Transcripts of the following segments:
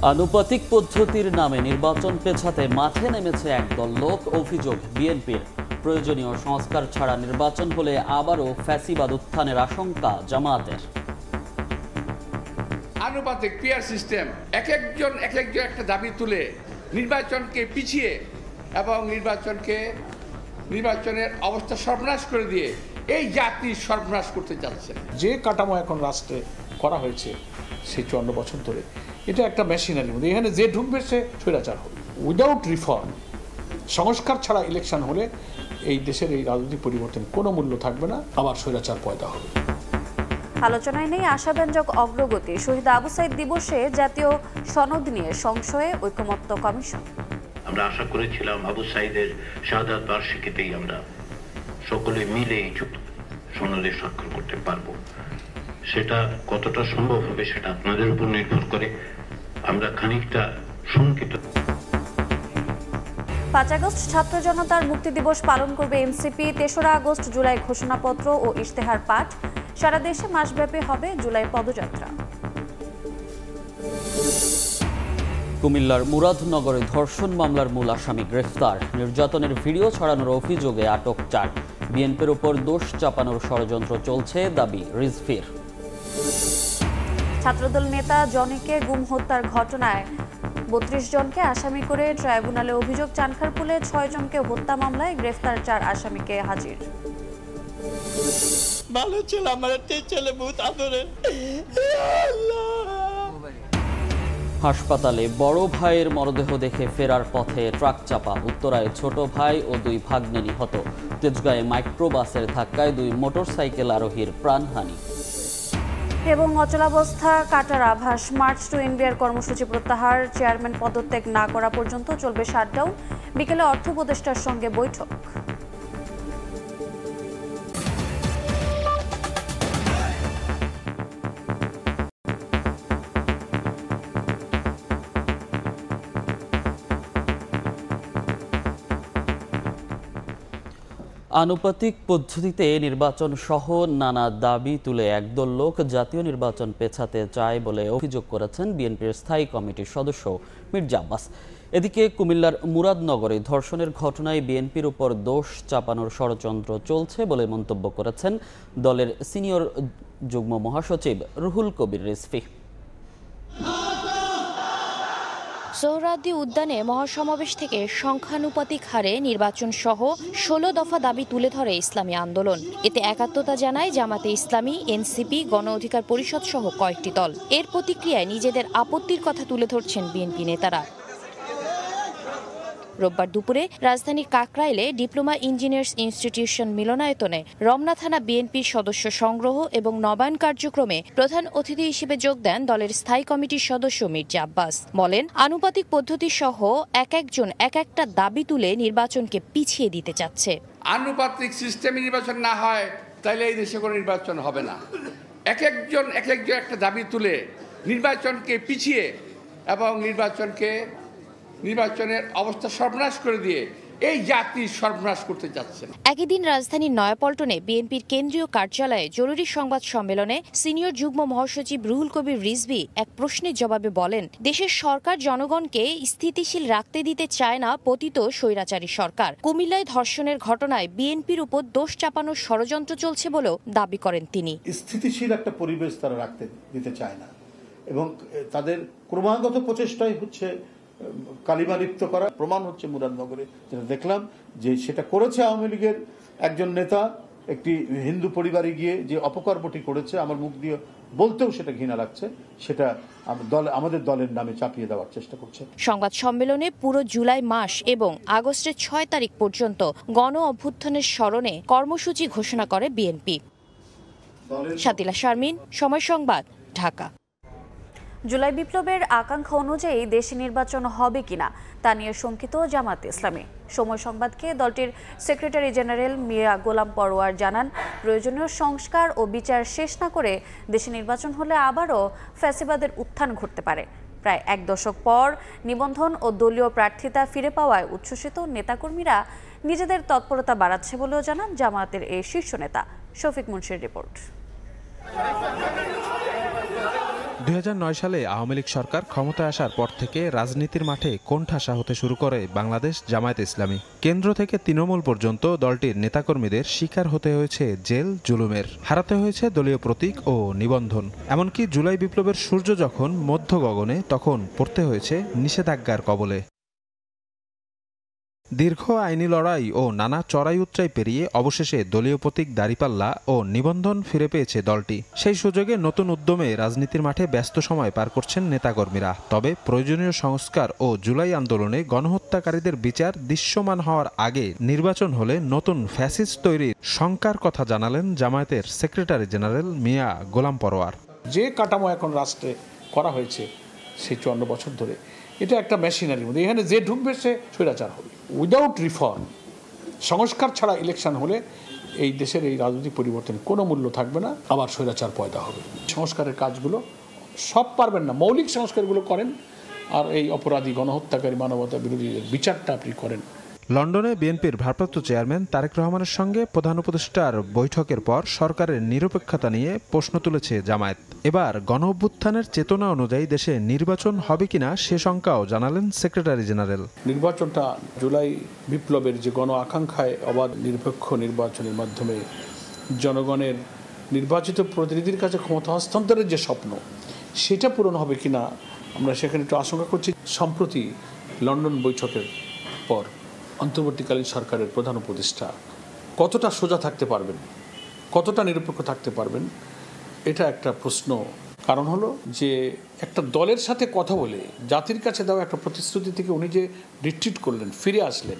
আনুপাতিক পদ্ধতির নামে নির্বাচন পেছাতে মাঠে নেমেছে একদল লোক। অভিযোগ বিএনপির। প্রয়োজনীয় সংস্কার ছাড়া নির্বাচন হলে আবারও ফ্যাসিবাদ উত্থানের আশঙ্কা জামায়াতের। আনুপাতিক পিয়ার সিস্টেম, এক একজন একটা দাবি তুলে নির্বাচনকে পিছিয়ে এবং নির্বাচনের অবস্থা সর্বনাশ করে দিয়ে এই জাতির সর্বনাশ করতে যাচ্ছে। যে কাঠামো এখন রাষ্ট্রে করা হয়েছে সেই 54 বছর ধরে, এটা একটা মেশিনারির মধ্যে। এখানে যে ঢুকবে সে স্বৈরাচার হবে। উইদাউট রিফর্ম, সংস্কার ছাড়া ইলেকশন হলে এই দেশের এই রাজনৈতিক পরিবর্তন কোনো মূল্য থাকবে না, আবার স্বৈরাচার পয়দা হবে। আলোচনায় নেই আশাব্যঞ্জক অগ্রগতি। শহীদ আবু সাইদ দিবসে জাতীয় সনদ নিয়ে সংশয়ে ঐকমত্য কমিশন। আমরা আশা করেছিলাম আবু সাইদের শাহাদাত বার্ষিকীতেই আমরা সকলে মিলে এই সনদে স্বাক্ষর করতে পারবো। সেটা কতটা সম্ভব হবে সেটা আপনাদের উপর নির্ভর করে। আমরা খানিকটা শঙ্কিত। 5 আগস্ট ছাত্র জনতার মুক্তি দিবস পালন করবে এনসিপি। 3রা আগস্ট জুলাই ঘোষণাপত্র ও ইশতেহার পাঠ। সারা দেশে মাসব্যাপী হবে জুলাই পদযাত্রা। কুমিল্লার মুরাদনগরে ধর্ষণ মামলার মূল আসামি গ্রেফতার। নির্যাতনের ভিডিও ছড়ানোর অভিযোগে আটক 4। বিএনপির উপর দোষ চাপানোর ষড়যন্ত্র চলছে, দাবি রিজভির। ছাত্রদল নেতা জনিকে গুম হত্যার ঘটনায় 32 জনকে আসামি করে ট্রাইব্যুনালে অভিযোগ। চানখারপুলে 6 জনকে হত্যা মামলায় গ্রেফতার 4 আসামিকে হাজির। ভালো ছিল আমার ছেলে বহুত আদরে। হাসপাতালে বড় ভাইয়ের মরদেহ দেখে ফেরার পথে ট্রাক চাপা। উত্তরায় ছোট ভাই ও 2 ভাগ্নে নিহত। তেজগাঁয়ে মাইক্রোবাসের ধাক্কায় 2 মোটরসাইকেল আরোহীর প্রাণহানি। এবং অচলাবস্থা কাটার আভাস। মার্চ টু ইন্ডিয়ার কর্মসূচি প্রত্যাহার। চেয়ারম্যান পদত্যাগ না করা পর্যন্ত চলবে শাটডাউন। বিকেলে অর্থ উপদেষ্টার সঙ্গে বৈঠক। আনুপাতিক পদ্ধতিতে নির্বাচন সহ নানা দাবি তুলে একদল লোক জাতীয় নির্বাচন পেছাতে চায় বলে অভিযোগ করেছেন বিএনপির স্থায়ী কমিটির সদস্য মির্জা আব্বাস। এদিকে কুমিল্লার মুরাদনগরে ধর্ষণের ঘটনায় বিএনপির উপর দোষ চাপানোর ষড়যন্ত্র চলছে বলে মন্তব্য করেছেন দলের সিনিয়র যুগ্ম মহাসচিব রুহুল কবির রিজভী। সোহরাওয়ার্দী উদ্যানে মহাসমাবেশ থেকে সংখ্যানুপাতিক হারে নির্বাচন সহ 16 দফা দাবি তুলে ধরে ইসলামী আন্দোলন। এতে একাত্মতা জানায় জামাতে ইসলামী, এনসিপি, গণ অধিকার পরিষদ সহ কয়েকটি দল। এর প্রতিক্রিয়ায় নিজেদের আপত্তির কথা তুলে ধরছেন বিএনপি নেতারা। রোববার দুপুরে রাজধানীর কাকরাইলে ডিপ্লোমা ইঞ্জিনিয়ার্স ইনস্টিটিউশন মিলনায়তনে রমনা থানা বিএনপির সদস্য সংগ্রহ এবং নবায়ন কার্যক্রমে প্রধান অতিথি হিসেবে যোগ দেন দলের স্থায়ী কমিটির সদস্য মির্জা আব্বাস। বলেন, আনুপাতিক পদ্ধতি সহ একজন একটা দাবি তুলে নির্বাচনকে পিছিয়ে দিতে চাচ্ছে। আনুপাতিক সিস্টেমে নির্বাচন না হয় তাহলে এই দেশে কোনো নির্বাচন হবে না। এক একজন একটা দাবি তুলে নির্বাচনকে পিছিয়ে এবং নির্বাচনের অবস্থা সর্বনাশ করে দিয়ে এই জাতির সর্বনাশ করতে যাচ্ছে। একই দিন রাজধানীর নয়াপল্টনে বিএনপির কেন্দ্রীয় কার্যালয়ে জরুরি সংবাদ সম্মেলনে সিনিয়র যুগ্ম মহাসচিব রুহুল কবির রিজভী এক প্রশ্নের জবাবে বলেন, দেশের সরকার জনগণকে স্থিতিশীল রাখতে দিতে চায় না পতিত স্বৈরাচারী সরকার। কুমিল্লায় ধর্ষণের ঘটনায় বিএনপির উপর দোষ চাপানোর ষড়যন্ত্র চলছে বলেও দাবি করেন তিনি। স্থিতিশীল একটা পরিবেশ তারা রাখতে দিতে চায় না এবং তাদের ক্রমাগত প্রচেষ্টাই হচ্ছে কালিমা লিপ্ত করা। প্রমাণ হচ্ছে মুরাদনগরে যেটা দেখলাম, যে সেটা করেছে আওয়ামী লীগের একজন নেতা একটি হিন্দু পরিবারে গিয়ে যে অপকর্মটি করেছে, আমার মুখ দিয়ে বলতেও সেটা ঘৃণা লাগছে। সেটা আমাদের দলের নামে চাপিয়ে দেওয়ার চেষ্টা করছে। সংবাদ সম্মেলনে পুরো জুলাই মাস এবং আগস্টের 6 তারিখ পর্যন্ত গণ অভ্যুত্থানের স্মরণে কর্মসূচি ঘোষণা করে বিএনপি। শাতিলা শারমিন, সময় সংবাদ, ঢাকা। জুলাই বিপ্লবের আকাঙ্ক্ষা অনুযায়ী দেশে নির্বাচন হবে কিনা তা নিয়ে শঙ্কিত জামায়াতে ইসলামী। সময় সংবাদকে দলটির সেক্রেটারি জেনারেল মিয়া গোলাম পরোয়ার জানান, প্রয়োজনীয় সংস্কার ও বিচার শেষ না করে দেশে নির্বাচন হলে আবারও ফ্যাসিবাদের উত্থান ঘটতে পারে। প্রায় 1 দশক পর নিবন্ধন ও দলীয় প্রার্থিতা ফিরে পাওয়ায় উচ্ছ্বসিত নেতাকর্মীরা নিজেদের তৎপরতা বাড়াচ্ছে বলেও জানান জামায়াতের এই শীর্ষ নেতা। শফিক মুন্সির রিপোর্ট। 2009 সালে আওয়ামী লীগ সরকার ক্ষমতায় আসার পর থেকে রাজনীতির মাঠে কোণঠাসা হতে শুরু করে বাংলাদেশ জামায়াতে ইসলামী। কেন্দ্র থেকে তৃণমূল পর্যন্ত দলটির নেতাকর্মীদের শিকার হতে হয়েছে জেল জুলুমের, হারাতে হয়েছে দলীয় প্রতীক ও নিবন্ধন। এমনকি জুলাই বিপ্লবের সূর্য যখন মধ্য গগনে, তখন পড়তে হয়েছে নিষেধাজ্ঞার কবলে। দীর্ঘ আইনি লড়াই ও নানা চড়াই উতরাই পেরিয়ে অবশেষে দলীয় প্রতীক দাঁড়িপাল্লা ও নিবন্ধন ফিরে পেয়েছে দলটি। সেই সুযোগে নতুন উদ্যমে রাজনীতির মাঠে ব্যস্ত সময় পার করছেন নেতাকর্মীরা। তবে প্রয়োজনীয় সংস্কার ও জুলাই আন্দোলনে গণহত্যাকারীদের বিচার দৃশ্যমান হওয়ার আগে নির্বাচন হলে নতুন ফ্যাসিস্ট তৈরির শঙ্কার কথা জানালেন জামায়াতের সেক্রেটারি জেনারেল মিয়া গোলাম পরোয়ার। যে কাঠামো এখন রাষ্ট্রে করা হয়েছে সেই 54 বছর ধরে, এটা একটা মেশিনারির মধ্যে, এখানে যে ঢুকবে সে স্বৈরাচার হবে। উইদাউট রিফর্ম, সংস্কার ছাড়া ইলেকশন হলে এই দেশের এই রাজনৈতিক পরিবর্তনের কোনো মূল্য থাকবে না, আবার স্বৈরাচার পয়দা হবে। সংস্কারের কাজগুলো সব পারবেন না, মৌলিক সংস্কারগুলো করেন, আর এই অপরাধী গণহত্যাকারী মানবতা বিরোধীদের বিচারটা আপনি করেন। লন্ডনে বিএনপির ভারপ্রাপ্ত চেয়ারম্যান তারেক রহমানের সঙ্গে প্রধান উপদেষ্টার বৈঠকের পর সরকারের নিরপেক্ষতা নিয়ে প্রশ্ন তুলেছে জামায়াত। এবার গণঅভ্যুত্থানের চেতনা অনুযায়ী দেশে নির্বাচন হবে কিনা সে শঙ্কাও জানালেন সেক্রেটারি জেনারেল। নির্বাচনটা জুলাই বিপ্লবের যে গণ আকাঙ্ক্ষায় অবাধ নিরপেক্ষ নির্বাচনের মাধ্যমে জনগণের নির্বাচিত প্রতিনিধির কাছে ক্ষমতা হস্তান্তরের যে স্বপ্ন, সেটা পূরণ হবে কিনা আমরা সেখানে একটু আশঙ্কা করছি। সম্প্রতি লন্ডন বৈঠকের পর অন্তর্বর্তীকালীন সরকারের প্রধান উপদেষ্টা কতটা সোজা থাকতে পারবেন, কতটা নিরপেক্ষ থাকতে পারবেন, এটা একটা প্রশ্ন। কারণ হলো যে একটা দলের সাথে কথা বলে জাতির কাছে দেওয়া একটা প্রতিশ্রুতি থেকে উনি যে রিট্রিট করলেন, ফিরে আসলেন,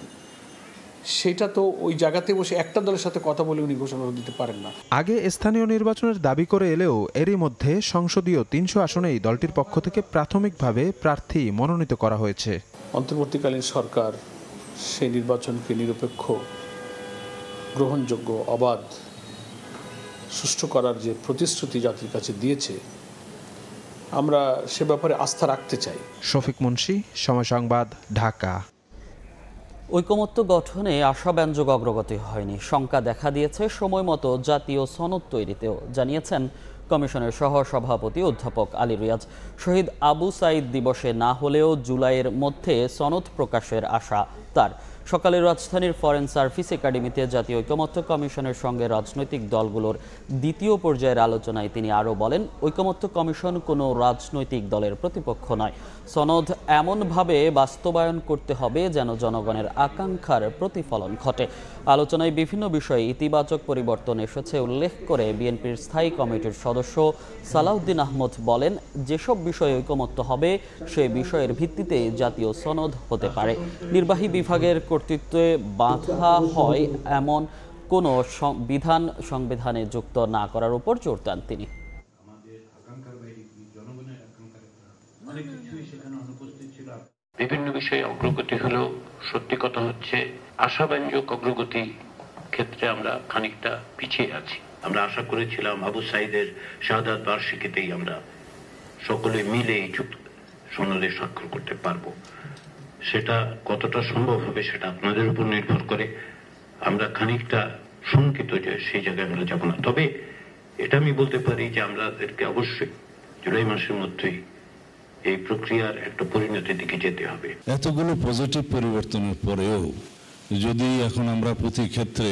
সেটা তো ওই জায়গাতে বসে একটা দলের সাথে কথা বলে উনি ঘোষণা দিতে পারেন না। আগে স্থানীয় নির্বাচনের দাবি করে এলেও এরই মধ্যে সংসদীয় 300 আসনেই দলটির পক্ষ থেকে প্রাথমিকভাবে প্রার্থী মনোনীত করা হয়েছে। অন্তর্বর্তীকালীন সরকার সেই নির্বাচনকে নিরপেক্ষ, গ্রহণযোগ্য, অবাধ, সুষ্ঠু করার যে প্রতিশ্রুতি জাতির কাছে দিয়েছে, আমরা সে ব্যাপারে আস্থা রাখতে চাই। শফিক মুন্সি, সময় সংবাদ, ঢাকা। ঐকমত্য গঠনে আশাব্যঞ্জক অগ্রগতি হয়নি, শঙ্কা দেখা দিয়েছে সময় মতো জাতীয় সনদ তৈরিতেও, জানিয়েছেন কমিশনের সহ সভাপতি অধ্যাপক আলী রিয়াজ। শহীদ আবু সাইদ দিবসে না হলেও জুলাইয়ের মধ্যে সনদ প্রকাশের আশা তার। সকালে রাজধানীর ফরেন সার্ভিস একাডেমিতে জাতীয় ঐকমত্য কমিশনের সঙ্গে রাজনৈতিক দলগুলোর দ্বিতীয় পর্যায়ের আলোচনায় তিনি আরও বলেন, ঐকমত্য কমিশন কোনো রাজনৈতিক দলের প্রতিপক্ষ নয়। সনদ এমনভাবে বাস্তবায়ন করতে হবে যেন জনগণের আকাঙ্ক্ষার প্রতিফলন ঘটে। আলোচনায় বিভিন্ন বিষয়ে ইতিবাচক পরিবর্তন এসেছে উল্লেখ করে বিএনপির স্থায়ী কমিটির সদস্য সালাউদ্দিন আহমদ বলেন, যেসব বিষয়ে ঐকমত্য হবে সেই বিষয়ের ভিত্তিতে জাতীয় সনদ হতে পারে। নির্বাহী বিভাগের কর্তৃত্বে বাধা হয় এমন কোনো বিধান সংবিধানে যুক্ত না করার উপর জোর দেন তিনি। বিভিন্ন বিষয়ে অগ্রগতি হলেও সত্যি কথা হচ্ছে আশাব্যঞ্জক অগ্রগতি ক্ষেত্রে আমরা খানিকটা পিছিয়ে আছি। আমরা আশা করেছিলাম আবু সাইদের শাহাদাত বার্ষিকীতেই আমরা সকলে মিলে এই সনদে স্বাক্ষর করতে পারবো। সেটা কতটা সম্ভব হবে সেটা আপনাদের উপর নির্ভর করে। আমরা খানিকটা শঙ্কিত যে সেই জায়গায় আমরা যাব না। তবে এটা আমি বলতে পারি যে আমাদেরকে অবশ্যই জুলাই মাসের মধ্যেই এই প্রক্রিয়ার একটা পরিণতির দিকে যেতে হবে। এতগুলো পজিটিভ পরিবর্তনের পরেও যদি এখন আমরা প্রতি ক্ষেত্রে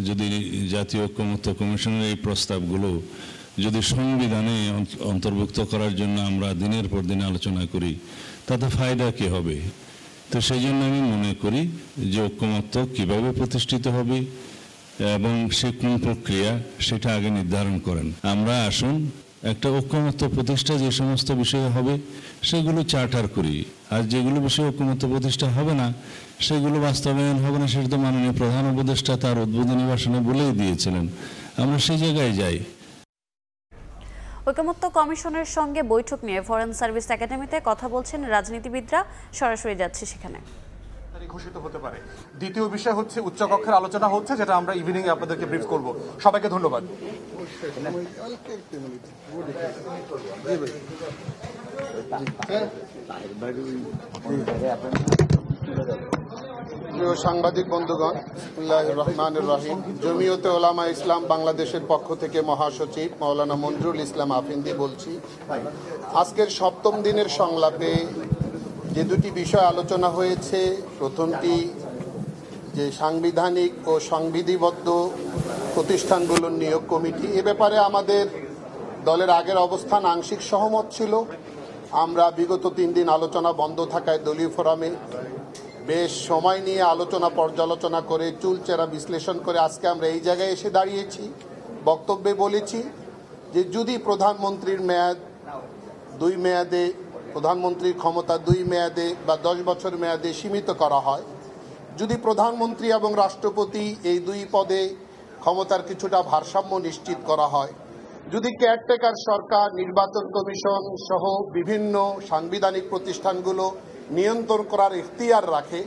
যদি জাতীয় ঐকমত্য কমিশনের এই প্রস্তাবগুলো যদি সংবিধানে অন্তর্ভুক্ত করার জন্য আমরা দিনের পর দিন আলোচনা করি, তাতে ফায়দা কি হবে? তো সেই জন্য আমি মনে করি যে ঐকমত্য কিভাবে প্রতিষ্ঠিত হবে এবং সে কোন প্রক্রিয়া সেটা আগে নির্ধারণ করেন। আমরা আসুন একটা ঐকমত্য প্রতিষ্ঠা যে সমস্ত বিষয়ে হবে সেগুলো চার্টার করি, আর যেগুলো বিষয়ে ঐকমত্য প্রতিষ্ঠা হবে না সেগুলো বাস্তবায়ন হবে না, সেটা তো মাননীয় প্রধান উপদেষ্টা তার উদ্বোধনী ভাষণে বলেই দিয়েছিলেন। আমরা সেই জায়গায় যাই। ঐকমত্য কমিশনের সঙ্গে বৈঠক নিয়ে ফরেন সার্ভিস একাডেমিতে কথা বলছেন রাজনীতিবিদরা, সরাসরি যাচ্ছে সেখানে। ঘোষিত হতে পারে। দ্বিতীয় বিষয় হচ্ছে উচ্চকক্ষের আলোচনা হচ্ছে, যেটা আমরা ইভিনিং এ আপনাদেরকে ব্রিফ করব। সবাইকে ধন্যবাদ। প্রিয় সাংবাদিক বন্ধুগণ, বিসমিল্লাহির রহমানির রহিম। জমিয়তে ওলামা ইসলাম বাংলাদেশের পক্ষ থেকে মহাসচিব মাওলানা মঞ্জুরুল ইসলাম আফিন্দি বলছি। আজকের সপ্তম দিনের সংলাপে যে দুটি বিষয় আলোচনা হয়েছে, প্রথমটি যে সাংবিধানিক ও সংবিধিবদ্ধ প্রতিষ্ঠানগুলোর নিয়োগ কমিটি, এ ব্যাপারে আমাদের দলের আগের অবস্থান আংশিক সহমত ছিল। আমরা বিগত 3 দিন আলোচনা বন্ধ থাকায় দলীয় ফোরামে বেশ সময় নিয়ে আলোচনা পর্যালোচনা করে চুলচেরা বিশ্লেষণ করে আজকে আমরা এই জায়গায় এসে দাঁড়িয়েছি। বক্তব্যে বলেছি যে যদি প্রধানমন্ত্রীর মেয়াদ 2 মেয়াদে, প্রধানমন্ত্রীর ক্ষমতা 2 মেয়াদে বা 10 বছর মেয়াদে সীমিত করা হয়, যদি প্রধানমন্ত্রী এবং রাষ্ট্রপতি এই 2 পদে ক্ষমতার কিছুটা ভারসাম্য নিশ্চিত করা হয়, যদি কেয়ারটেকার সরকার, নির্বাচন কমিশন সহ বিভিন্ন সাংবিধানিক প্রতিষ্ঠানগুলো নিয়ন্ত্রণ করার ইখতিয়ার রাখে,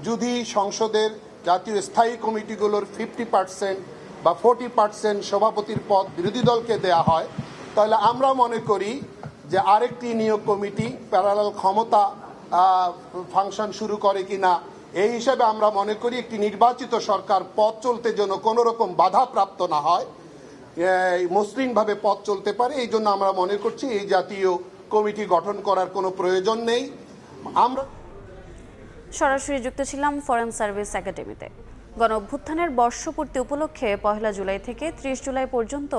যদি সংসদের জাতীয় স্থায়ী কমিটিগুলোর 50% বা 40% সভাপতির পদ বিরোধী দলকে দেয়া হয়, তাহলে আমরা মনে করি যে আরেকটি নিয়োগ কমিটি প্যারালাল ক্ষমতা ফাংশন শুরু করে কিনা, এই হিসাবে আমরা মনে করি একটি নির্বাচিত সরকার পথ চলতে যেন কোনো রকম বাধাপ্রাপ্ত না হয়, মসৃণভাবে পথ চলতে পারে। এই জন্য আমরা মনে করছি এই জাতীয় কমিটি গঠন করার কোনো প্রয়োজন নেই। আমরা সরাসরি যুক্ত ছিলাম ফরেন সার্ভিস একাডেমিতে। গণ অভ্যুত্থানের বর্ষপূর্তি উপলক্ষে 1 জুলাই থেকে 30 জুলাই পর্যন্ত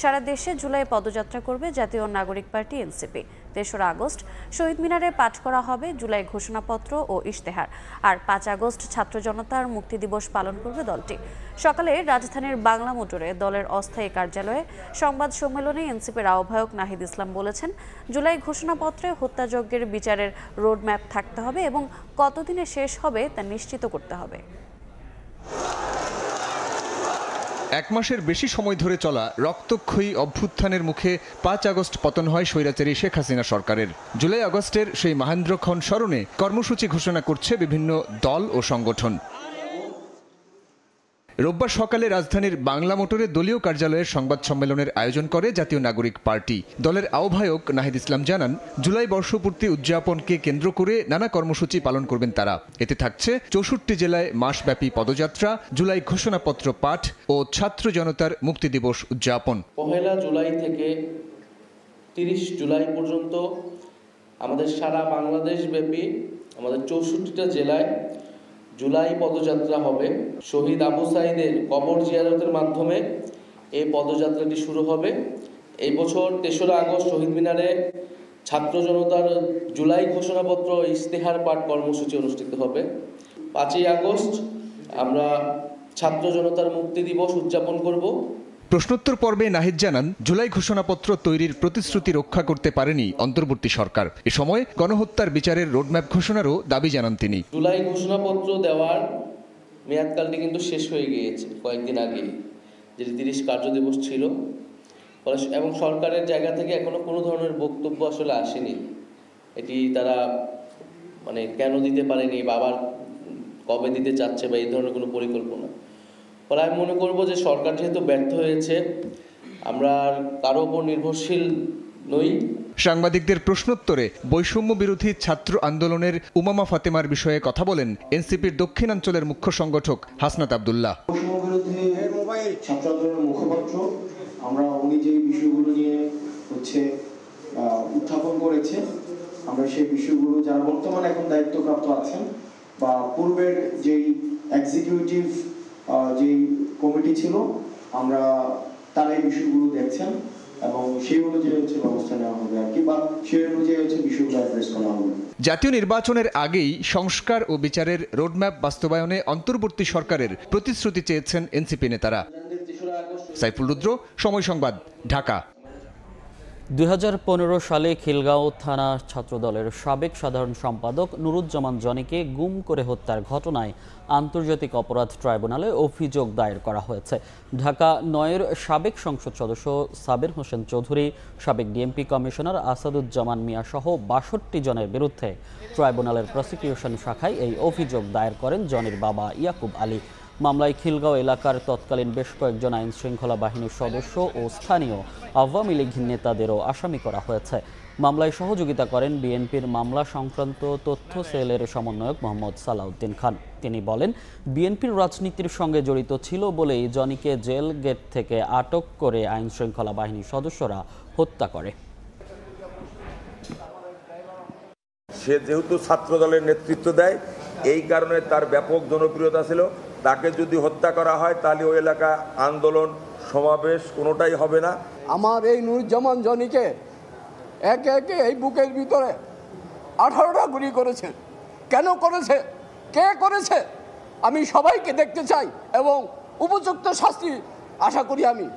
সারা দেশে জুলাই পদযাত্রা করবে জাতীয় নাগরিক পার্টি এনসিপি। 3রা আগস্ট শহীদ মিনারে পাঠ করা হবে জুলাই ঘোষণাপত্র ও ইশতেহার। আর 5 আগস্ট ছাত্র জনতার মুক্তি দিবস পালন করবে দলটি। সকালে রাজধানীর বাংলা মোটরে দলের অস্থায়ী কার্যালয়ে সংবাদ সম্মেলনে এনসিপির আহ্বায়ক নাহিদ ইসলাম বলেছেন, জুলাই ঘোষণাপত্রে হত্যাযজ্ঞের বিচারের রোডম্যাপ থাকতে হবে এবং কতদিনে শেষ হবে তা নিশ্চিত করতে হবে। 1 মাসের বেশি সময় ধরে চলা রক্তক্ষয়ী অভ্যুত্থানের মুখে 5 আগস্ট পতন হয় স্বৈরাচারী শেখ হাসিনা সরকারের। জুলাই আগস্টের সেই মহেন্দ্রক্ষণ স্মরণে কর্মসূচি ঘোষণা করছে বিভিন্ন দল ও সংগঠন। রোববার সকালে রাজধানীর বাংলা মোটরে দলীয় কার্যালয়ের সংবাদ সম্মেলনের আয়োজন করে জাতীয় নাগরিক পার্টি। দলের আহ্বায়ক নাহিদ ইসলাম জানান, জুলাই বর্ষপূর্তি উদযাপনকে কেন্দ্র করে নানা কর্মসূচি পালন করবেন তারা। এতে থাকছে 64 জেলায় মাসব্যাপী পদযাত্রা, জুলাই ঘোষণাপত্র পাঠ ও ছাত্র জনতার মুক্তি দিবস উদযাপন। 1 জুলাই থেকে 30 জুলাই পর্যন্ত আমাদের সারা বাংলাদেশ ব্যাপী আমাদের 64টা জেলায় জুলাই পদযাত্রা হবে। শহীদ আবু সাইদের কবর জিয়ারতের মাধ্যমে এই পদযাত্রাটি শুরু হবে। এই বছর 3রা আগস্ট শহীদ মিনারে ছাত্র জনতার জুলাই ঘোষণাপত্র ইশতেহার পাঠ কর্মসূচি অনুষ্ঠিত হবে। 5 আগস্ট আমরা ছাত্র জনতার মুক্তি দিবস উদযাপন করব। প্রশ্নোত্তর পর্বে নাহিদ জানান, জুলাই ঘোষণাপত্র তৈরির প্রতিশ্রুতি রক্ষা করতে পারেনি অন্তর্বর্তী সরকার। এ সময় গণহত্যার বিচারের রোডম্যাপ ঘোষণারও দাবি জানান তিনি। জুলাই ঘোষণাপত্র দেওয়ার মেয়াদকালটি কিন্তু শেষ হয়ে গিয়েছে কয়েকদিন আগে, যেটি 30 কার্যদিবস ছিল, এবং সরকারের জায়গা থেকে এখনো কোনো ধরনের বক্তব্য আসলে আসেনি। এটি তারা কেন দিতে পারেনি বা আবার কবে দিতে চাচ্ছে বা এই ধরনের কোনো পরিকল্পনা। ফলে আমি মনে করব যে সরকার যেহেতু ব্যর্থ হয়েছে, আমরা কারো উপর নির্ভরশীল নই। সাংবাদিকদের প্রশ্নোত্তরে বৈষম্য বিরোধী ছাত্র আন্দোলনের উমামা ফাতেমার বিষয়ে কথা বলেন এনসিপির দক্ষিণাঞ্চলের মুখ্য সংগঠক হাসনাত আব্দুল্লাহ। বৈষম্য বিরোধী ছাত্র আন্দোলনের মুখপাত্র, আমরা উনি যে বিষয়গুলো নিয়ে উত্থাপন করেছে, আমরা সেই বিষয়গুলো যারা বর্তমানে এখন দায়িত্বপ্রাপ্ত আছেন বা পূর্বের যেই এক্সিকিউটিভ যে কমিটি ছিল, আমরা তারা এই বিষয়গুলো দেখছেন এবং সেই অনুযায়ী ব্যবস্থা নেওয়া হবে আর কি, বা সেই অনুযায়ী বিষয়গুলো অ্যাড্রেস করা হবে। জাতীয় নির্বাচনের আগেই সংস্কার ও বিচারের রোডম্যাপ বাস্তবায়নে অন্তর্বর্তী সরকারের প্রতিশ্রুতি চেয়েছেন এনসিপি নেতারা। সাইফুল রুদ্র, সময় সংবাদ, ঢাকা। 2015 সালে খিলগাঁও থানা ছাত্রদলের সাবেক সাধারণ সম্পাদক নুরুজ্জামান জনিকে গুম করে হত্যার ঘটনায় আন্তর্জাতিক অপরাধ ট্রাইব্যুনালে অভিযোগ দায়ের করা হয়েছে। ঢাকা 9-এর সাবেক সংসদ সদস্য সাবের হোসেন চৌধুরী, সাবেক ডিএমপি কমিশনার আসাদুজ্জামান মিয়া সহ 62 জনের বিরুদ্ধে ট্রাইব্যুনালের প্রসিকিউশন শাখায় এই অভিযোগ দায়ের করেন জনির বাবা ইয়াকুব আলী। মামলায় খিলগাঁও এলাকার তৎকালীন বেশ কয়েকজন আইন শৃঙ্খলা বাহিনীর সদস্য ও স্থানীয় আওয়ামী লীগ নেতাদেরও আসামি করা হয়েছে। মামলায় সহযোগিতা করেন বিএনপির মামলা সংক্রান্ত তথ্য সেলের সমন্বয়ক মোহাম্মদ সালাউদ্দিন খান। তিনি বলেন, বিএনপির রাজনীতির সঙ্গে জড়িত ছিল বলেই জনিকে জেল গেট থেকে আটক করে আইনশৃঙ্খলা বাহিনীর সদস্যরা হত্যা করে। সে যেহেতু ছাত্র দলের নেতৃত্ব দেয়, এই কারণে তার ব্যাপক জনপ্রিয়তা ছিল। তাকে যদি হত্যা করা হয় তাহলে ওই এলাকা আন্দোলন সমাবেশ কোনোটাই হবে না। আমার এই নুরুজ্জামান জনিকে একে একে এই বুকের ভিতরে 18টা গুলি করেছে। কেন করেছে, কে করেছে, আমি সবাইকে দেখতে চাই এবং উপযুক্ত শাস্তি আশা করি আমি।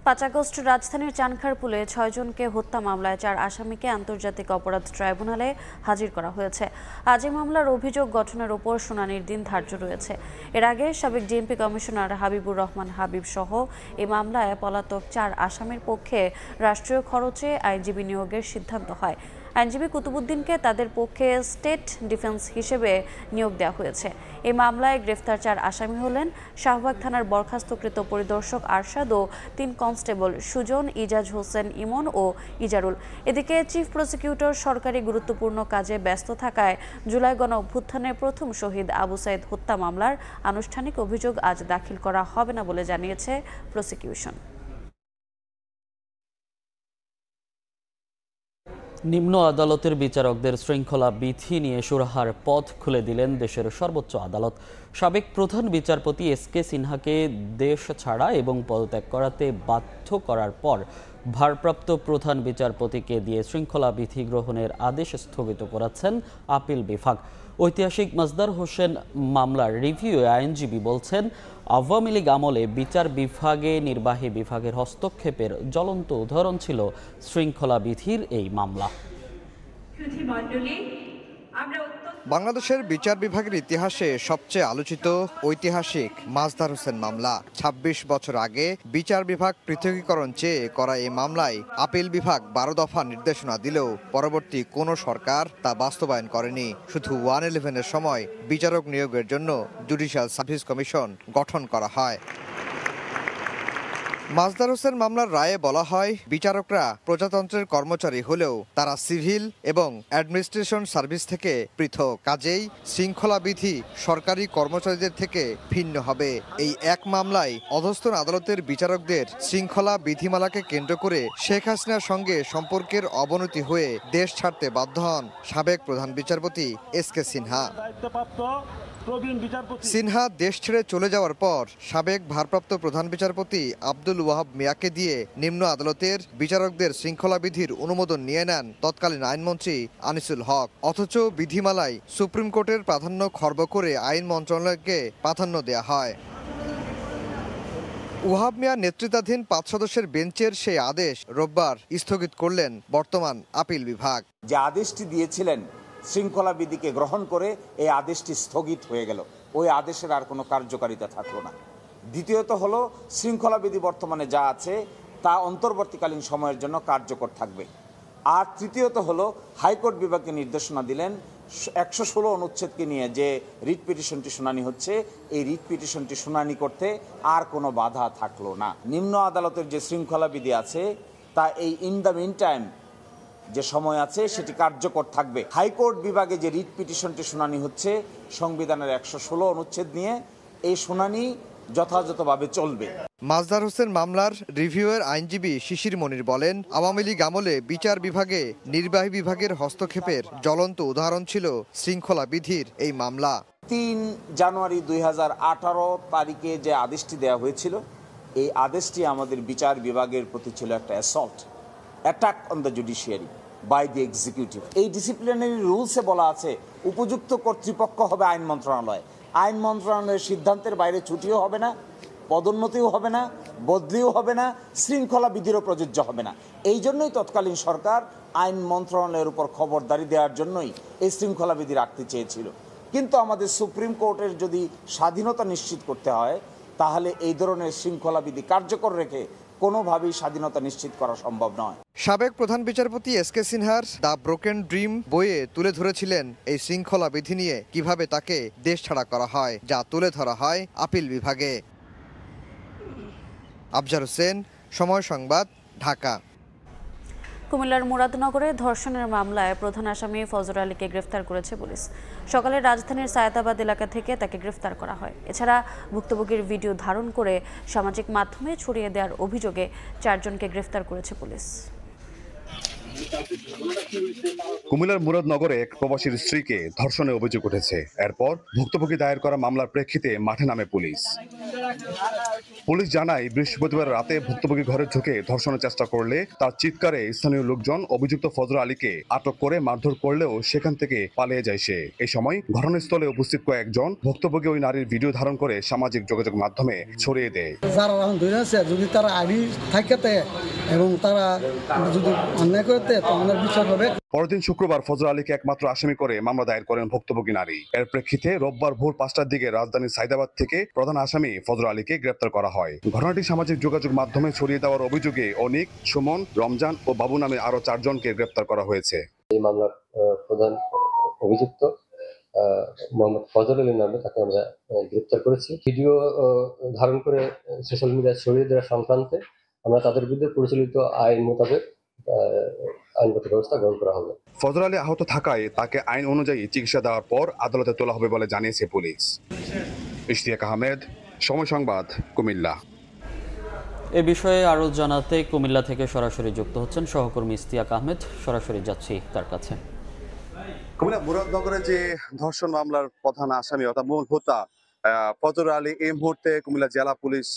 5 আগস্ট রাজধানীর চানখারপুলে 6 জনকে হত্যা মামলায় 4 আসামিকে আন্তর্জাতিক অপরাধ ট্রাইব্যুনালে হাজির করা হয়েছে। আজ এই মামলার অভিযোগ গঠনের উপর শুনানির দিন ধার্য রয়েছে। এর আগে সাবেক ডিএমপি কমিশনার হাবিবুর রহমান হাবিব সহ এই মামলায় পলাতক 4 আসামির পক্ষে রাষ্ট্রীয় খরচে আইনজীবী নিয়োগের সিদ্ধান্ত হয়। আইনজীবী কুতুবুদ্দিনকে তাদের পক্ষে স্টেট ডিফেন্স হিসেবে নিয়োগ দেওয়া হয়েছে। এই মামলায় গ্রেফতার 4 আসামি হলেন শাহবাগ থানার বরখাস্তকৃত পরিদর্শক আরশাদ ও 3 কনস্টেবল সুজন, ইজাজ হোসেন ইমন ও ইজারুল। এদিকে চিফ প্রসিকিউটর সরকারি গুরুত্বপূর্ণ কাজে ব্যস্ত থাকায় জুলাই গণ অভ্যুত্থানের প্রথম শহীদ আবু সাইদ হত্যা মামলার আনুষ্ঠানিক অভিযোগ আজ দাখিল করা হবে না বলে জানিয়েছে প্রসিকিউশন। নিম্ন আদালতের বিচারকদের শৃঙ্খলা বিধি নিয়ে সুরাহার পথ খুলে দিলেন দেশের সর্বোচ্চ আদালত। সাবেক প্রধান বিচারপতি এসকে সিনহাকে দেশ ছাড়া এবং পদত্যাগ করাতে বাধ্য করার পর ভারপ্রাপ্ত প্রধান বিচারপতিকে দিয়ে শৃঙ্খলা বিধি গ্রহণের আদেশ স্থগিত করেছেন আপিল বিভাগ। ঐতিহাসিক মাজদার হোসেন মামলার রিভিউয়ে আইনজীবী বলছেন, আওয়ামী লীগ আমলে বিচার বিভাগে নির্বাহী বিভাগের হস্তক্ষেপের জ্বলন্ত উদাহরণ ছিল শৃঙ্খলা বিধির এই মামলা। বাংলাদেশের বিচার বিভাগের ইতিহাসে সবচেয়ে আলোচিত ঐতিহাসিক মাজদার হোসেন মামলা। ২৬ বছর আগে বিচার বিভাগ পৃথকীকরণ চেয়ে করা এই মামলায় আপিল বিভাগ 12 দফা নির্দেশনা দিলেও পরবর্তী কোনো সরকার তা বাস্তবায়ন করেনি। শুধু 111-এর সময় বিচারক নিয়োগের জন্য জুডিশিয়াল সার্ভিস কমিশন গঠন করা হয়। মাজদার হোসেন মামলার রায়ে বলা হয়, বিচারকরা প্রজাতন্ত্রের কর্মচারী হলেও তারা সিভিল এবং অ্যাডমিনিস্ট্রেশন সার্ভিস থেকে পৃথক। কাজেই শৃঙ্খলা বিধি সরকারি কর্মচারীদের থেকে ভিন্ন হবে। এই এক মামলায় অধস্তন আদালতের বিচারকদের শৃঙ্খলা বিধিমালাকে কেন্দ্র করে শেখ হাসিনার সঙ্গে সম্পর্কের অবনতি হয়ে দেশ ছাড়তে বাধ্য হন সাবেক প্রধান বিচারপতি এসকে সিনহা। সিনহা দেশ ছেড়ে চলে যাওয়ার পর সাবেক ভারপ্রাপ্ত প্রধান বিচারপতি আব্দুল ওয়াহাব মিয়াকে দিয়ে নিম্ন আদালতের বিচারকদের শৃঙ্খলা বিধির অনুমোদন নিয়ে নেন তৎকালীন আইনমন্ত্রী আনিসুল হক। অথচ বিধিমালায় সুপ্রিম কোর্টের প্রাধান্য খর্ব করে আইন মন্ত্রণালয়কে প্রাধান্য দেয়া হয়। ওয়াহাব মিয়া নেতৃত্বাধীন 5 সদস্যের বেঞ্চের সেই আদেশ রোববার স্থগিত করলেন বর্তমান আপিল বিভাগ। যে আদেশটি দিয়েছিলেন শৃঙ্খলা বিধিকে গ্রহণ করে এই আদেশটি স্থগিত হয়ে গেল, ওই আদেশের আর কোনো কার্যকারিতা থাকলো না। দ্বিতীয়ত হলো, শৃঙ্খলা বিধি বর্তমানে যা আছে তা অন্তর্বর্তীকালীন সময়ের জন্য কার্যকর থাকবে। আর তৃতীয়ত হলো, হাইকোর্ট বিভাগকে নির্দেশনা দিলেন 116 অনুচ্ছেদকে নিয়ে যে রিট পিটিশনটি শুনানি হচ্ছে, এই রিট পিটিশনটি শুনানি করতে আর কোনো বাধা থাকলো না। নিম্ন আদালতের যে শৃঙ্খলা বিধি আছে তা এই ইন দ্য মিন টাইম যে সময় আছে সেটি কার্যকর থাকবে। হাইকোর্ট বিভাগে যে রিট পিটিশনটি শুনানি হচ্ছে সংবিধানের 116 অনুচ্ছেদ নিয়ে, এই শুনানি যথাযথভাবে চলবে। মাজদার হোসেন মামলার রিভিউয়ের আইনজীবী শিশির মনির বলেন, আওয়ামী লীগ আমলে বিচার বিভাগে নির্বাহী বিভাগের হস্তক্ষেপের জ্বলন্ত উদাহরণ ছিল শৃঙ্খলা বিধির এই মামলা। 3 জানুয়ারি 2018 তারিখে যে আদেশটি দেওয়া হয়েছিল, এই আদেশটি আমাদের বিচার বিভাগের প্রতি ছিল একটা attack on the judiciary by the executive. এই ডিসিপ্লিনারি রুলসে বলা আছে উপযুক্ত কর্তৃপক্ষ হবে আইন মন্ত্রণালয়। আইন মন্ত্রণালয়ের সিদ্ধান্তের বাইরে ছুটিও হবে না, পদোন্নতিও হবে না, বদলিও হবে না, শৃঙ্খলা বিধিরও প্রযোজ্য হবে না। এই জন্যই তৎকালীন সরকার আইন মন্ত্রণালয়ের উপর খবরদারি দেওয়ার জন্যই এই শৃঙ্খলা বিধি রাখতে চেয়েছিল। কিন্তু আমাদের সুপ্রিম কোর্টের যদি স্বাধীনতা নিশ্চিত করতে হয়, তাহলে এই ধরনের শৃঙ্খলা বিধি কার্যকর রেখে কোনোভাবেই স্বাধীনতা নিশ্চিত করা সম্ভব নয়। সাবেক প্রধান বিচারপতি এসকে সিনহার দ্য ব্রোকেন ড্রিম বইয়ে তুলে ধরেছিলেন এই শৃঙ্খলা বিধি নিয়ে কিভাবে তাকে দেশ ছাড়া করা হয়, যা তুলে ধরা হয় আপিল বিভাগে। আফজার হোসেন, সময় সংবাদ, ঢাকা। কুমিল্লার মুরাদনগরে ধর্ষণের মামলায় প্রধান আসামি ফজর আলীকে গ্রেফতার করেছে পুলিশ। সকালে রাজধানীর সায়েদাবাদ এলাকা থেকে তাকে গ্রেফতার করা হয়। এছাড়া ভুক্তভোগীর ভিডিও ধারণ করে সামাজিক মাধ্যমে ছড়িয়ে দেওয়ার অভিযোগে 4 জনকে গ্রেফতার করেছে পুলিশ। কুমিল্লার মুরাদনগরে এক প্রবাসীর স্ত্রীকে ধর্ষণের অভিযোগ উঠেছে। এরপর ভুক্তভোগী দায়ের করা মামলার প্রেক্ষিতে মাঠে নামে পুলিশ। পুলিশ জানায়, বৃহস্পতিবার রাতে ভুক্তভোগী ঘরে ঢুকে ধর্ষণের চেষ্টা করলে তার চিৎকারে স্থানীয় লোকজন অভিযুক্ত ফজর আলীকে আটক করে মারধর করলেও সেখান থেকে পালিয়ে যায় সে। এই সময় ঘটনাস্থলে উপস্থিত কয়েকজন ভুক্তভোগী ওই নারীর ভিডিও ধারণ করে সামাজিক যোগাযোগ মাধ্যমে ছড়িয়ে দেয়। যারা ধরে আছে যদি তারা আইডি থাকতে এবং তারা যদি অন্যায় করতে তাহলে বিচার হবে। পরদিন শুক্রবার ফজর আলীকে একমাত্র আসামি করে মামলা দায়ের করেন ভুক্তভোগী নারী। এর প্রেক্ষিতে রোববার ভোর 5টার দিকে রাজধানীর সায়েদাবাদ থেকে প্রধান আসামি ফজর আলীকে গ্রেপ্তার করা হয়। ঘটনাটি সামাজিক যোগাযোগ মাধ্যমে ছড়িয়ে দেওয়ার অভিযোগে অনিক, সুমন, রমজান ও বাবু নামে আরো 4 জনকে গ্রেপ্তার করা হয়েছে। এই মামলার প্রধান অভিযুক্ত মোহাম্মদ ফজর আলী নামে তাকে আমরা গ্রেপ্তার করেছি। ভিডিও ধারণ করে সোশ্যাল মিডিয়ায় ছড়িয়ে দেওয়া সংক্রান্তে আমরা তাদের বিরুদ্ধে পরিচালিত আইন মোতাবেক আইনগত ব্যবস্থা গ্রহণ করা হবে। ফজর আলী আহত থাকায় তাকে আইন অনুযায়ী চিকিৎসা দেওয়ার পর আদালতে তোলা হবে বলে জানিয়েছে পুলিশ। ইশতিয়াক আহমেদ, সময় সংবাদ, কুমিল্লা। এ বিষয়ে আরো জানাতে কুমিল্লা থেকে সরাসরি যুক্ত হচ্ছেন সহকর্মী ইশতিয়াক আহমেদ। সরাসরি যাচ্ছি তার কাছে। কুমিল্লা মুরাদনগরে যে ধর্ষণ মামলার প্রধান আসামি অর্থাৎ মূল হোতা ফজর আলী এই মুহূর্তে কুমিল্লা জেলা পুলিশ